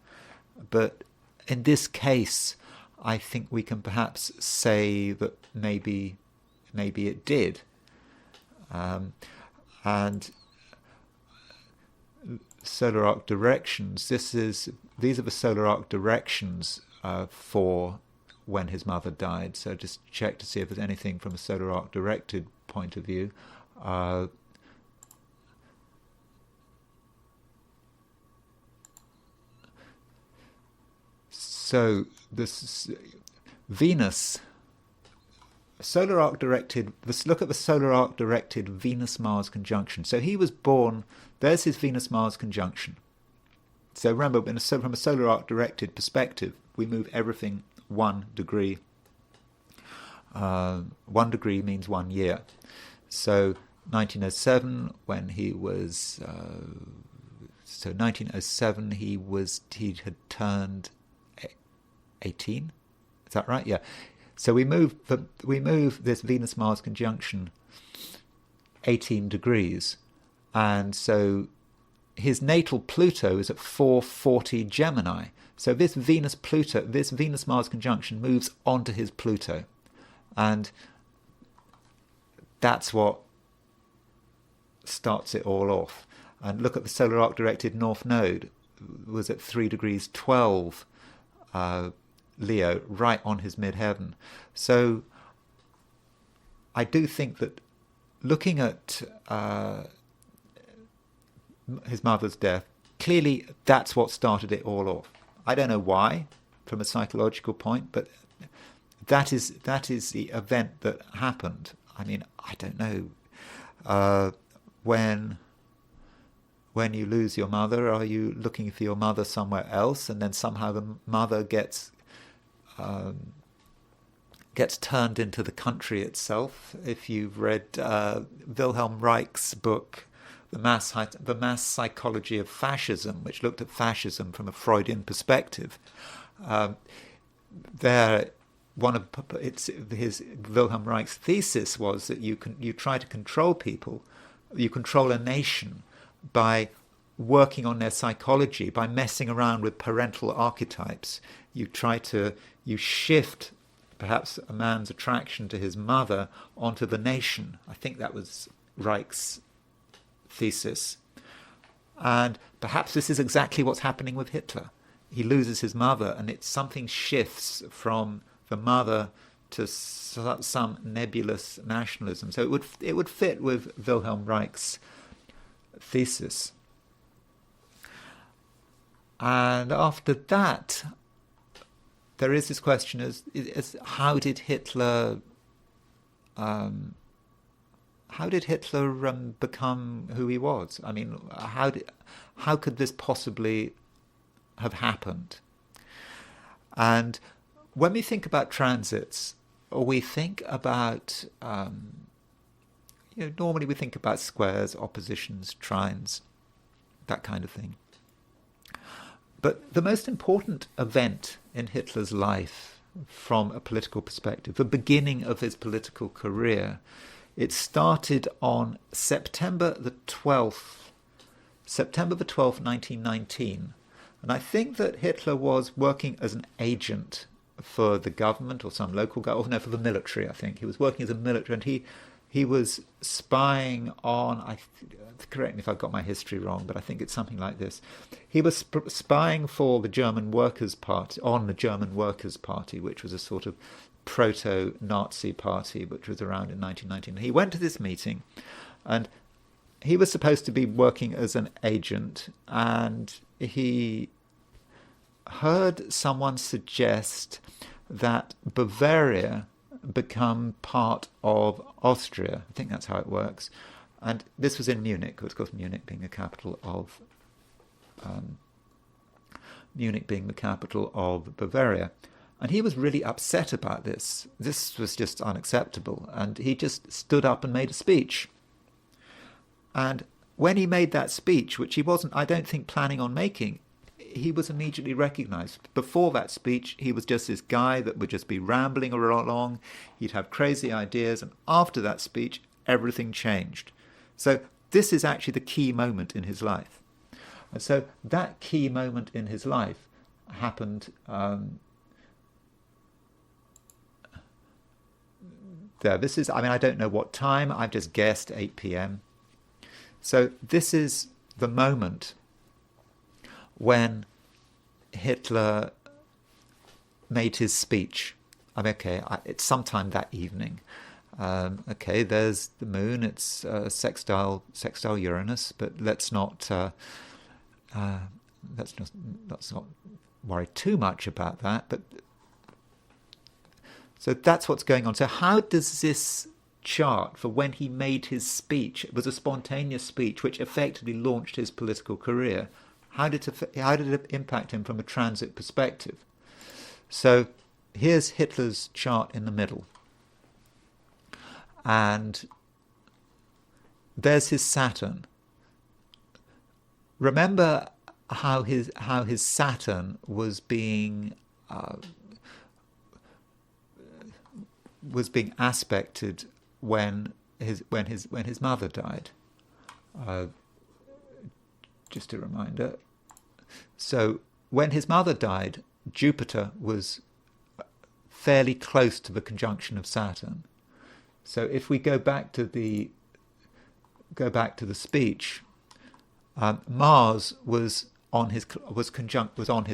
But in this case, I think we can perhaps say that maybe it did. And solar arc directions. These are the solar arc directions for when his mother died. So just check to see if there's anything from a solar arc directed point of view. So this Venus, solar arc directed. Let's look at the solar arc directed Venus-Mars conjunction. So he was born. There's his Venus-Mars conjunction. So remember, from a solar arc directed perspective, we move everything 1 degree. 1 degree means 1 year. So 1907, when he was 1907, he had turned 18. Is that right? Yeah. So we move this Venus-Mars conjunction 18 degrees, and so his natal Pluto is at 440 Gemini. So this Venus-Mars conjunction moves onto his Pluto, and that's what starts it all off. And look at the solar arc directed North Node, was at 3 degrees 12 Leo, right on his midheaven. So I do think that looking at his mother's death, clearly that's what started it all off. I don't know why, from a psychological point, but that is the event that happened. I mean, I don't know. When you lose your mother, are you looking for your mother somewhere else, and then somehow the mother gets turned into the country itself? If you've read Wilhelm Reich's book, The Mass Psychology of Fascism, which looked at fascism from a Freudian perspective, his Wilhelm Reich's thesis was that you try to control people, you control a nation by working on their psychology, by messing around with parental archetypes. You shift perhaps a man's attraction to his mother onto the nation. I think that was Reich's thesis. And perhaps this is exactly what's happening with Hitler. He loses his mother, and something shifts from the mother to some nebulous nationalism. So it would fit with Wilhelm Reich's thesis. And after that, there is this question as how did Hitler become who he was? I mean, how could this possibly have happened? And when we think about transits, or we think about normally we think about squares, oppositions, trines. that kind of thing. But the most important event in Hitler's life, from a political perspective, the beginning of his political career, it started on September the 12th, 1919. And I think that Hitler was working as an agent for the government or some local government, no, for the military, I think. He was working as a military, and he was spying on, correct me if I've got my history wrong, but I think it's something like this. He was spying for the German Workers' Party, on the German Workers' Party, which was a sort of proto-Nazi party, which was around in 1919. He went to this meeting, and he was supposed to be working as an agent, and he heard someone suggest that Bavaria become part of Austria. I think that's how it works. And this was in Munich, of course, Munich being the capital of Bavaria. And he was really upset about this. This was just unacceptable. And he just stood up and made a speech. And when he made that speech, which he wasn't, I don't think, planning on making, he was immediately recognized. Before that speech, he was just this guy that would just be rambling along. He'd have crazy ideas. And after that speech, everything changed. So this is actually the key moment in his life. And so that key moment in his life happened there. This is, I don't know what time. I've just guessed 8 p.m. So this is the moment when Hitler made his speech. It's sometime that evening. There's the moon. It's sextile Uranus, but let's not worry too much about that. But so that's what's going on. So how does this chart for when he made his speech? It was a spontaneous speech which effectively launched his political career. How did it impact him from a transit perspective? So here's Hitler's chart in the middle. And there's his Saturn. Remember how his Saturn was being aspected when his mother died. Just a reminder. So when his mother died, Jupiter was fairly close to the conjunction of Saturn. So if we go back to the speech, Mars was on his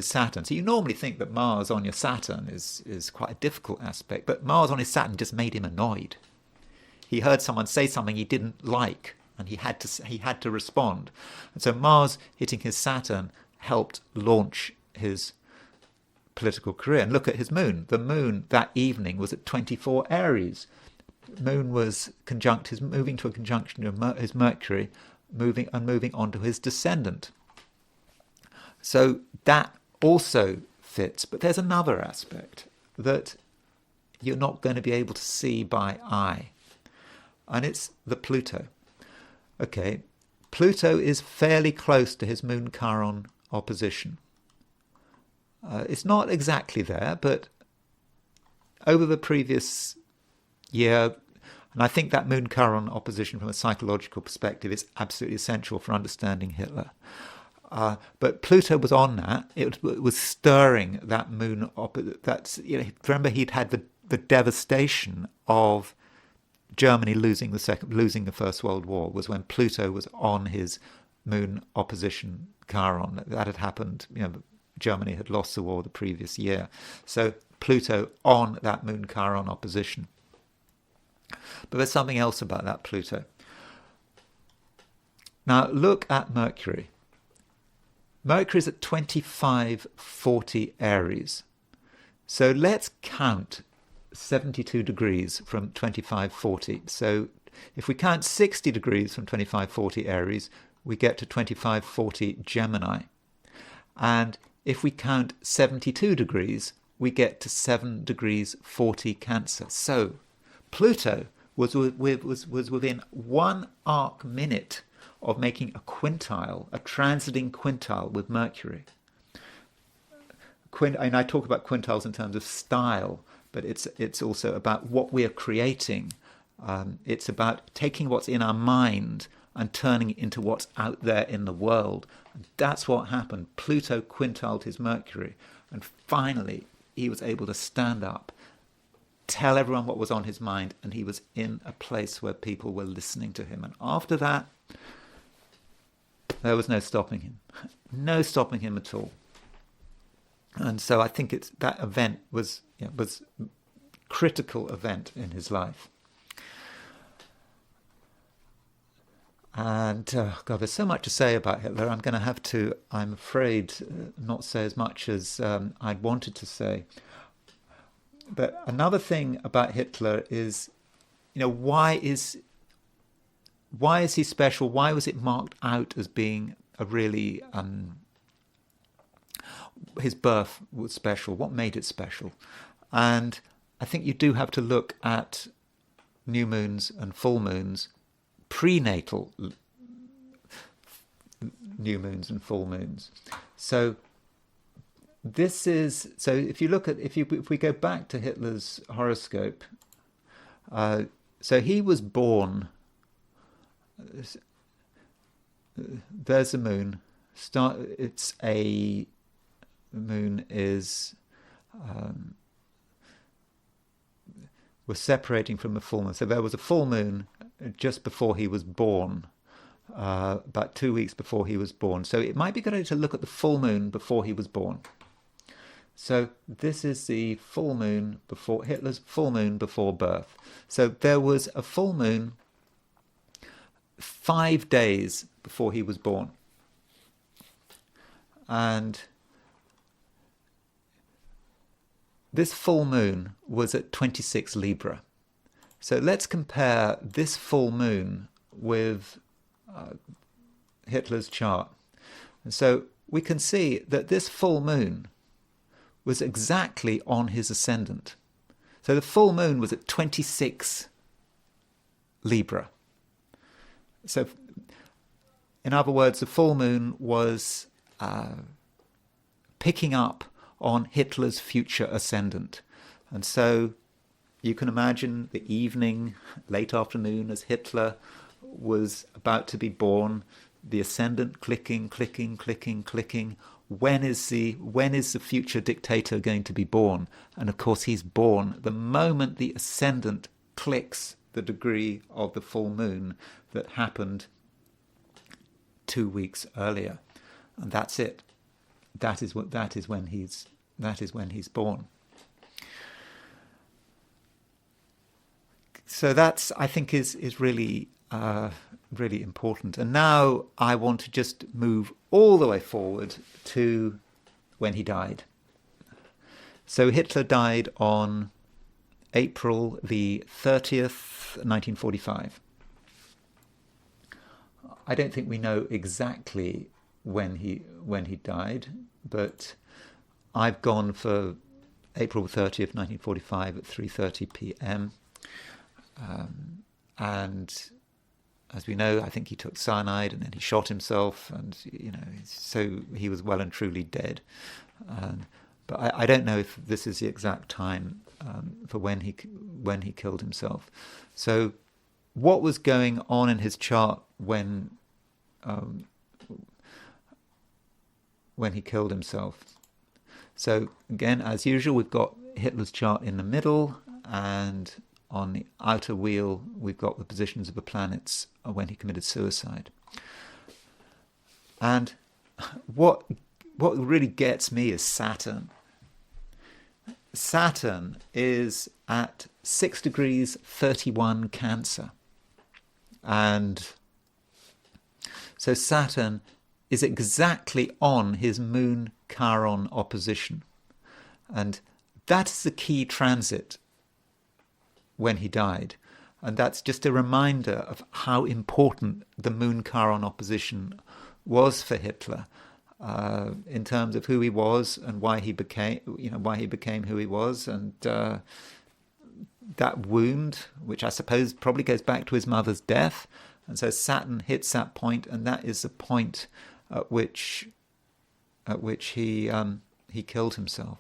Saturn. So you normally think that Mars on your Saturn is quite a difficult aspect, but Mars on his Saturn just made him annoyed. He heard someone say something he didn't like, and he had to respond. And so Mars hitting his Saturn helped launch his political career. And look at his moon. The moon that evening was at 24 Aries. Moon was moving to a conjunction of his Mercury, moving on to his descendant. So that also fits. But there's another aspect that you're not going to be able to see by eye, and it's the Pluto. Okay, Pluto is fairly close to his moon Chiron opposition. It's not exactly there, but over the previous year, and I think that moon Chiron opposition from a psychological perspective is absolutely essential for understanding Hitler. But Pluto was on that. It was stirring that moon. Remember, he'd had the devastation of Germany losing the First World War was when Pluto was on his moon opposition Chiron. That had happened. Germany had lost the war the previous year. So Pluto on that moon Chiron opposition. But there's something else about that Pluto. Now look at Mercury. Mercury's at 2540 Aries. So let's count 72 degrees from 2540. So if we count 60 degrees from 2540 Aries, we get to 2540 Gemini. And if we count 72 degrees, we get to 7 degrees 40 Cancer. So Pluto was within 1 arc minute of making a quintile, a transiting quintile with Mercury. And I talk about quintiles in terms of style, but it's also about what we are creating. It's about taking what's in our mind and turning it into what's out there in the world. And that's what happened. Pluto quintiled his Mercury, and finally he was able to stand up, tell everyone what was on his mind, and he was in a place where people were listening to him. And after that, there was no stopping him. No stopping him at all. And so I think that event was critical event in his life. And God, there's so much to say about Hitler. I'm going to have to, I'm afraid, not say as much as I'd wanted to say. But another thing about Hitler is, why is he special? Why was it marked out as being a really his birth was special? What made it special? And I think you do have to look at new moons and full moons, prenatal new moons and full moons. So if we go back to Hitler's horoscope, so he was born. There's a moon. Moon is we're separating from a full moon. So there was a full moon just before he was born, about 2 weeks before he was born. So it might be good to look at the full moon before he was born. So this is the full moon before Hitler's full moon before birth. So there was a full moon 5 days before he was born. And this full moon was at 26 Libra. So let's compare this full moon with Hitler's chart. And so we can see that this full moon was exactly on his ascendant. So the full moon was at 26 Libra. So in other words, the full moon was picking up on Hitler's future ascendant. And so you can imagine the evening, late afternoon, as Hitler was about to be born, the ascendant clicking, clicking, clicking, clicking. When is the future dictator going to be born? And of course he's born the moment the ascendant clicks the degree of the full moon that happened 2 weeks earlier. And that's it. That is when he's born. So that's, I think, is really really important. And now I want to just move all the way forward to when he died. So Hitler died on April the 30th, 1945. I don't think we know exactly when he died, but I've gone for April 30th, 1945 at 3:30 p.m. And as we know, I think he took cyanide and then he shot himself, and so he was well and truly dead. But I don't know if this is the exact time for when he killed himself. So, what was going on in his chart when he killed himself? So again, as usual, we've got Hitler's chart in the middle, and on the outer wheel we've got the positions of the planets when he committed suicide. And what really gets me is Saturn. Saturn is at 6 degrees 31 Cancer. And so Saturn is exactly on his moon Chiron opposition. And that is the key transit when he died. And that's just a reminder of how important the moon Chiron opposition was for Hitler, in terms of who he was and why he became who he was, and that wound, which I suppose probably goes back to his mother's death, And so Saturn hits that point, and that is the point at which he killed himself.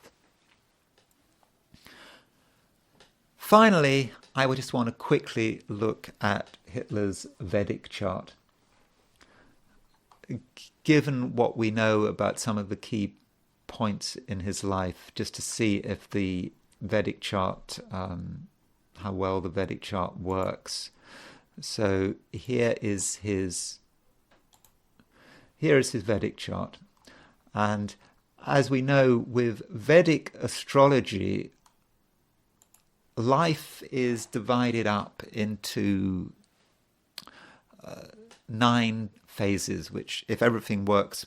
Finally, I would just want to quickly look at Hitler's Vedic chart. Given what we know about some of the key points in his life, just to see if the Vedic chart, how well the Vedic chart works. So here is his Vedic chart. And as we know, with Vedic astrology, life is divided up into 9 phases, which, if everything works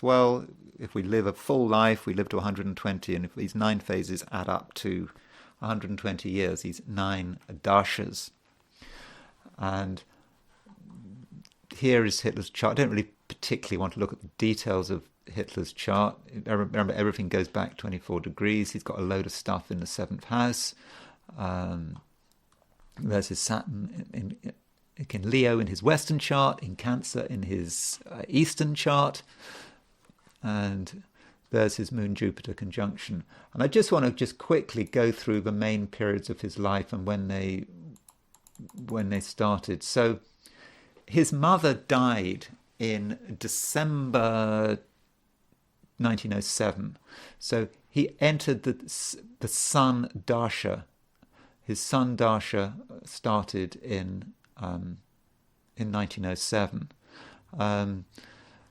well, if we live a full life, we live to 120, and if these 9 phases add up to 120 years, these 9 dashas. And here is Hitler's chart. I don't really particularly want to look at the details of Hitler's chart. Remember, everything goes back 24 degrees. He's got a load of stuff in the 7th house. There's his Saturn in Leo in his Western chart, in Cancer in his Eastern chart, and there's his Moon-Jupiter conjunction. And I just want to just quickly go through the main periods of his life and when they started. So his mother died in December 1907. So he entered the Sun Dasha. His Sun Dasha started in 1907. And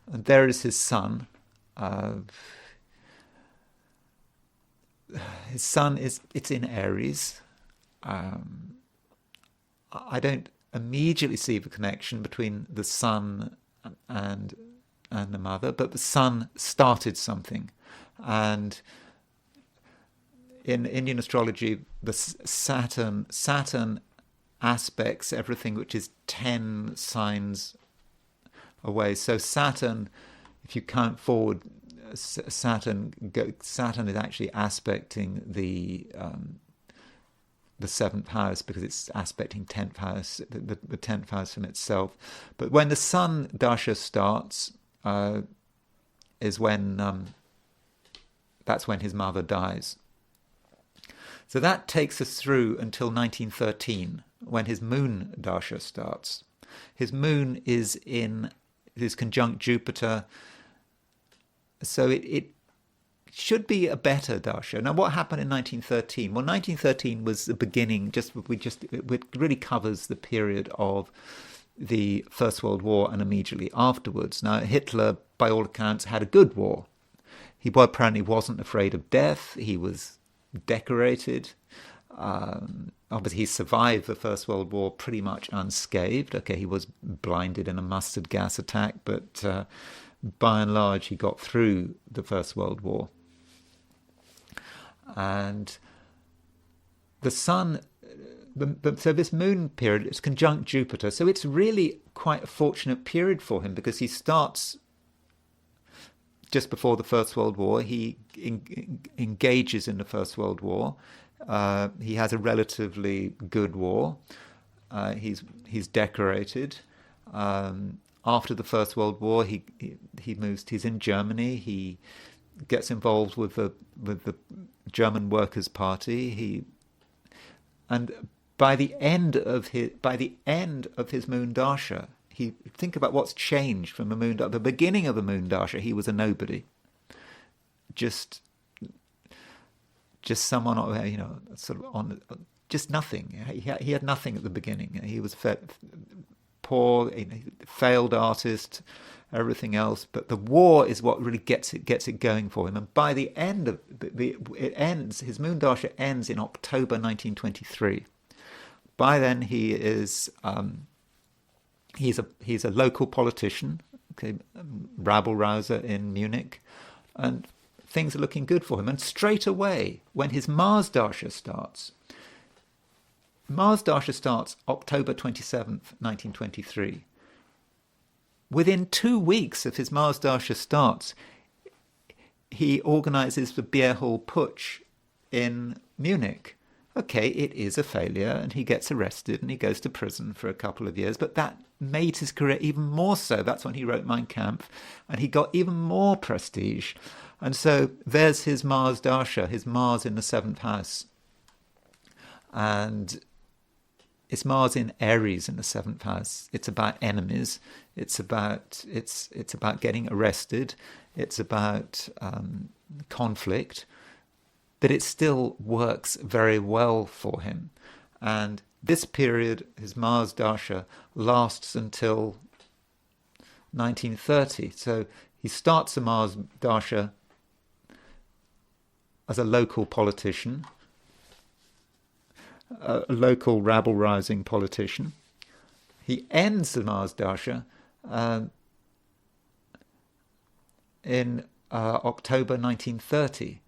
there is his sun. His sun it's in Aries. I don't immediately see the connection between the sun and the mother, but the sun started something. And in Indian astrology, the Saturn aspects everything which is 10 signs away. So Saturn, if you count forward, Saturn is actually aspecting the 7th house, because it's aspecting 10th house, the 10th house from itself. But when the Sun Dasha starts, is when that's when his mother dies. So that takes us through until 1913, when his Moon Dasha starts. His moon is conjunct Jupiter, so it should be a better Dasha. Now, what happened in 1913? Well, 1913 was the beginning, it really covers the period of the First World War and immediately afterwards. Now, Hitler, by all accounts, had a good war. He apparently wasn't afraid of death. He was decorated. Obviously, he survived the First World War pretty much unscathed. Okay, he was blinded in a mustard gas attack, but by and large, he got through the First World War. And the sun, so this moon period is conjunct Jupiter. So it's really quite a fortunate period for him, because he starts just before the First World War. He engages in the First World War. He has a relatively good war. He's decorated. After the First World War, he moves. He's in Germany. He gets involved with the German Workers' Party. And by the end of his Moon Dasha, think about what's changed from the beginning of the Moon Dasha. He was a nobody, just someone, sort of on, just nothing. He had nothing at the beginning. He was poor, failed artist, everything else. But the war is what really gets it going for him. And by the end of his Moon Dasha ends in October 1923. By then he is he's a local politician, okay, rabble rouser in Munich, and things are looking good for him. And straight away, when his Mars Dasha starts October 27th, 1923. Within 2 weeks of his Mars Dasha starts, he organizes the Beer Hall Putsch in Munich. okay, it is a failure, and he gets arrested and he goes to prison for a couple of years, but that made his career even more so. That's when he wrote Mein Kampf, and he got even more prestige. And so there's his Mars Dasha, his Mars in the seventh house. And it's Mars in Aries in the seventh house. It's about enemies. It's about getting arrested. It's about conflict. But it still works very well for him. And this period, his Mars Dasha, lasts until 1930. So he starts the Mars Dasha as a local politician, a local rabble-rousing politician. He ends the Mars Dasha in October 1930,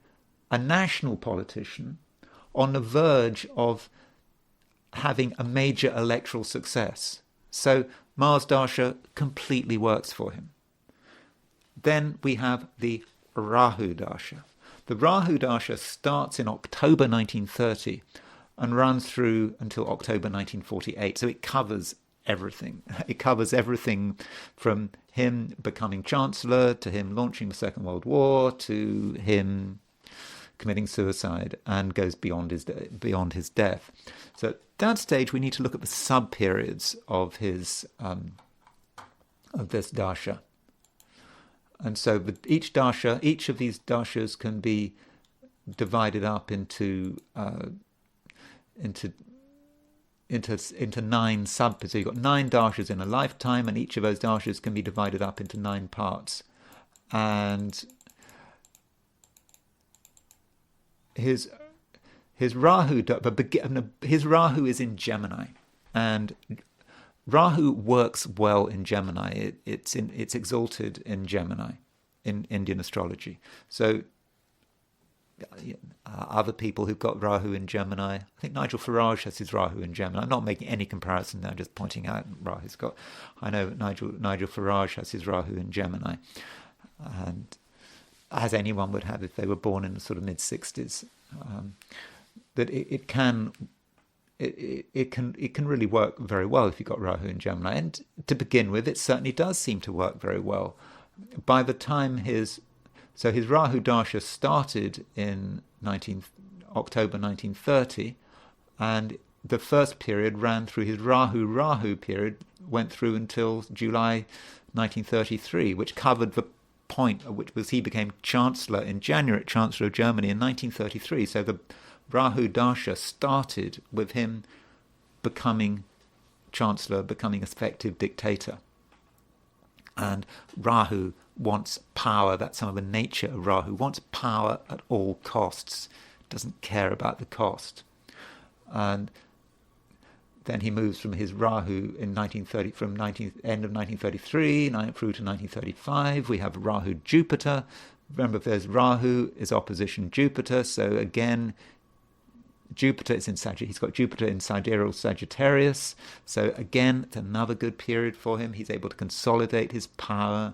a national politician on the verge of having a major electoral success. So Mars Dasha completely works for him. Then we have the Rahu Dasha. The Rahu Dasha starts in October 1930 and runs through until October 1948. So it covers everything. It covers everything from him becoming Chancellor, to him launching the Second World War, to him committing suicide, and goes beyond his death. So at that stage, we need to look at the sub-periods of his of this dasha. And so with each dasha, each of these dashas can be divided up into 9 sub. So you've got 9 dashas in a lifetime, and each of those dashas can be divided up into 9 parts. And his Rahu is in Gemini, and Rahu works well in Gemini. It's exalted in Gemini in Indian astrology. So other people who've got Rahu in Gemini, I think Nigel Farage has his Rahu in Gemini. I'm not making any comparison there, I'm just pointing out Rahu's got. I know Nigel Farage has his Rahu in Gemini, and as anyone would have if they were born in the sort of mid-60s. That it can really work very well if you've got Rahu in Gemini. And to begin with, it certainly does seem to work very well. By the time his Rahu Dasha started in October 1930, and the first period ran through his Rahu period, went through until July 1933, which covered the point at which he became Chancellor of Germany in 1933. So the Rahu Dasha started with him becoming Chancellor, becoming effective dictator. And Rahu wants power. That's some of the nature of Rahu. Wants power at all costs. Doesn't care about the cost. And then he moves from his Rahu in end of 1933 through to 1935. We have Rahu Jupiter. Remember, if there's Rahu is opposition Jupiter. So again, Jupiter is in Sagittarius. He's got Jupiter in sidereal Sagittarius. So again, it's another good period for him. He's able to consolidate his power.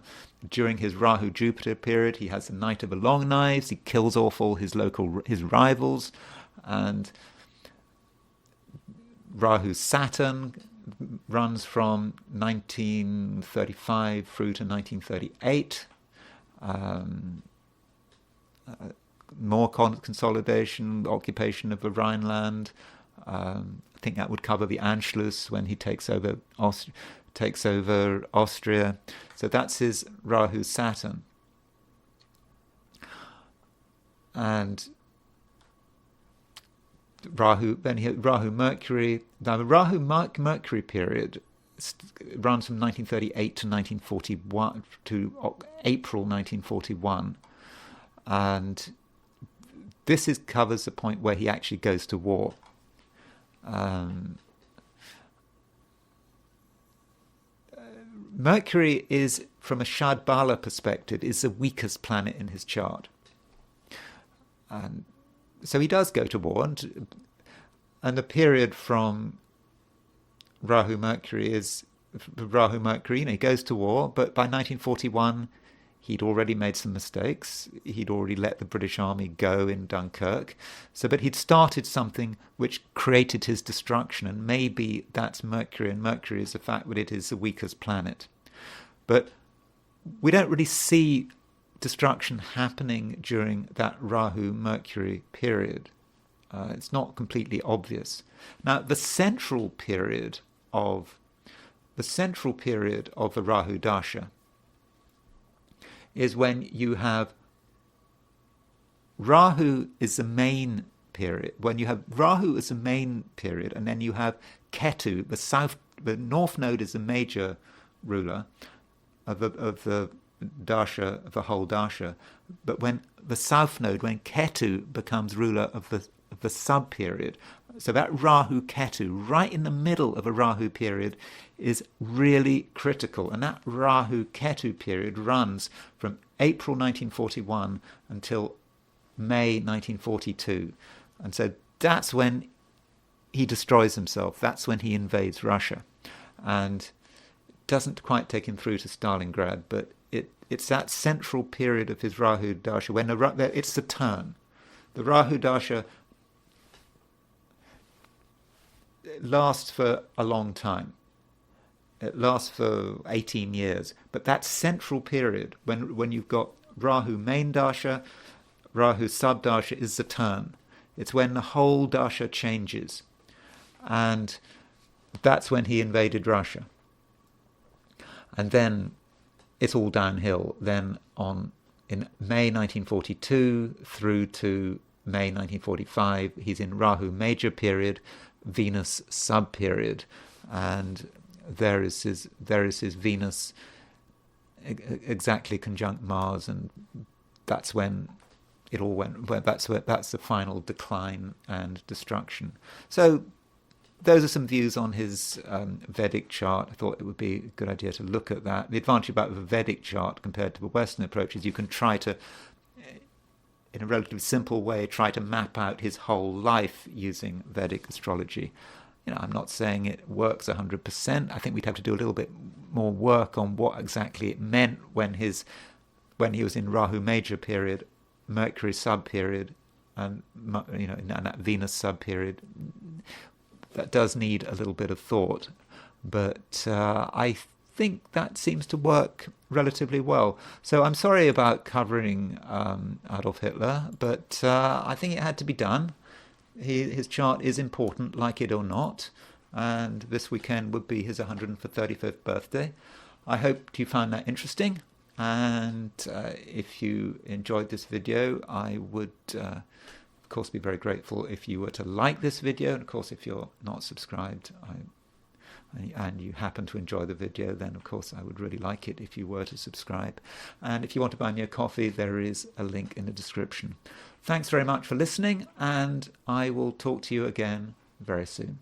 During his Rahu Jupiter period, he has the Knight of the Long Knives. He kills off all his rivals, and Rahu Saturn runs from 1935 through to 1938. More consolidation, occupation of the Rhineland. I think that would cover the Anschluss when he takes over Austria. So that's his Rahu Saturn. And then he had Rahu Mercury. Now the Rahu Mercury period runs from 1938 to 1941 to April 1941, and this covers the point where he actually goes to war. Mercury is, from a Shadbala perspective, is the weakest planet in his chart. And so he does go to war, and the period from Rahu Mercury, he goes to war, but by 1941 He'd already made some mistakes. He'd already let the British Army go in Dunkirk. But he'd started something which created his destruction, and maybe that's Mercury, and Mercury is the fact that it is the weakest planet. But we don't really see destruction happening during that Rahu-Mercury period. It's not completely obvious. Now, the central period of the Rahu Dasha is when you have Rahu is the main period. When you have Rahu as the main period, and then you have Ketu, the north node is the major ruler of the Dasha, of the whole Dasha. But when the south node, when Ketu becomes ruler of the sub period, so that Rahu Ketu, right in the middle of a Rahu period, is really critical. And that Rahu Ketu period runs from April 1941 until May 1942. And so that's when he destroys himself. That's when he invades Russia. And it doesn't quite take him through to Stalingrad, but it's that central period of his Rahu Dasha when it's the turn. The Rahu Dasha lasts for a long time. It lasts for 18 years. But that central period, when you've got Rahu main Dasha, Rahu sub Dasha, is the turn. It's when the whole Dasha changes. And that's when he invaded Russia. And then it's all downhill. Then in May 1942 through to May 1945, he's in Rahu major period, Venus sub period, and there is his Venus exactly conjunct Mars, and that's when it all went. That's the final decline and destruction. So those are some views on his Vedic chart. I thought it would be a good idea to look at that. The advantage about the Vedic chart compared to the Western approach is you can try to, in a relatively simple way, try to map out his whole life using Vedic astrology. I'm not saying it works 100%. I think we'd have to do a little bit more work on what exactly it meant when he was in Rahu major period, Mercury sub period, and in that Venus sub period. That does need a little bit of thought, but I think that seems to work relatively well. So I'm sorry about covering Adolf Hitler, but I think it had to be done. His chart is important, like it or not, and this weekend would be his 135th birthday. I hope you found that interesting, and if you enjoyed this video, I would of course be very grateful if you were to like this video, and of course if you're not subscribed and you happen to enjoy the video, then of course I would really like it if you were to subscribe. And if you want to buy me a coffee, there is a link in the description. Thanks very much for listening, and I will talk to you again very soon.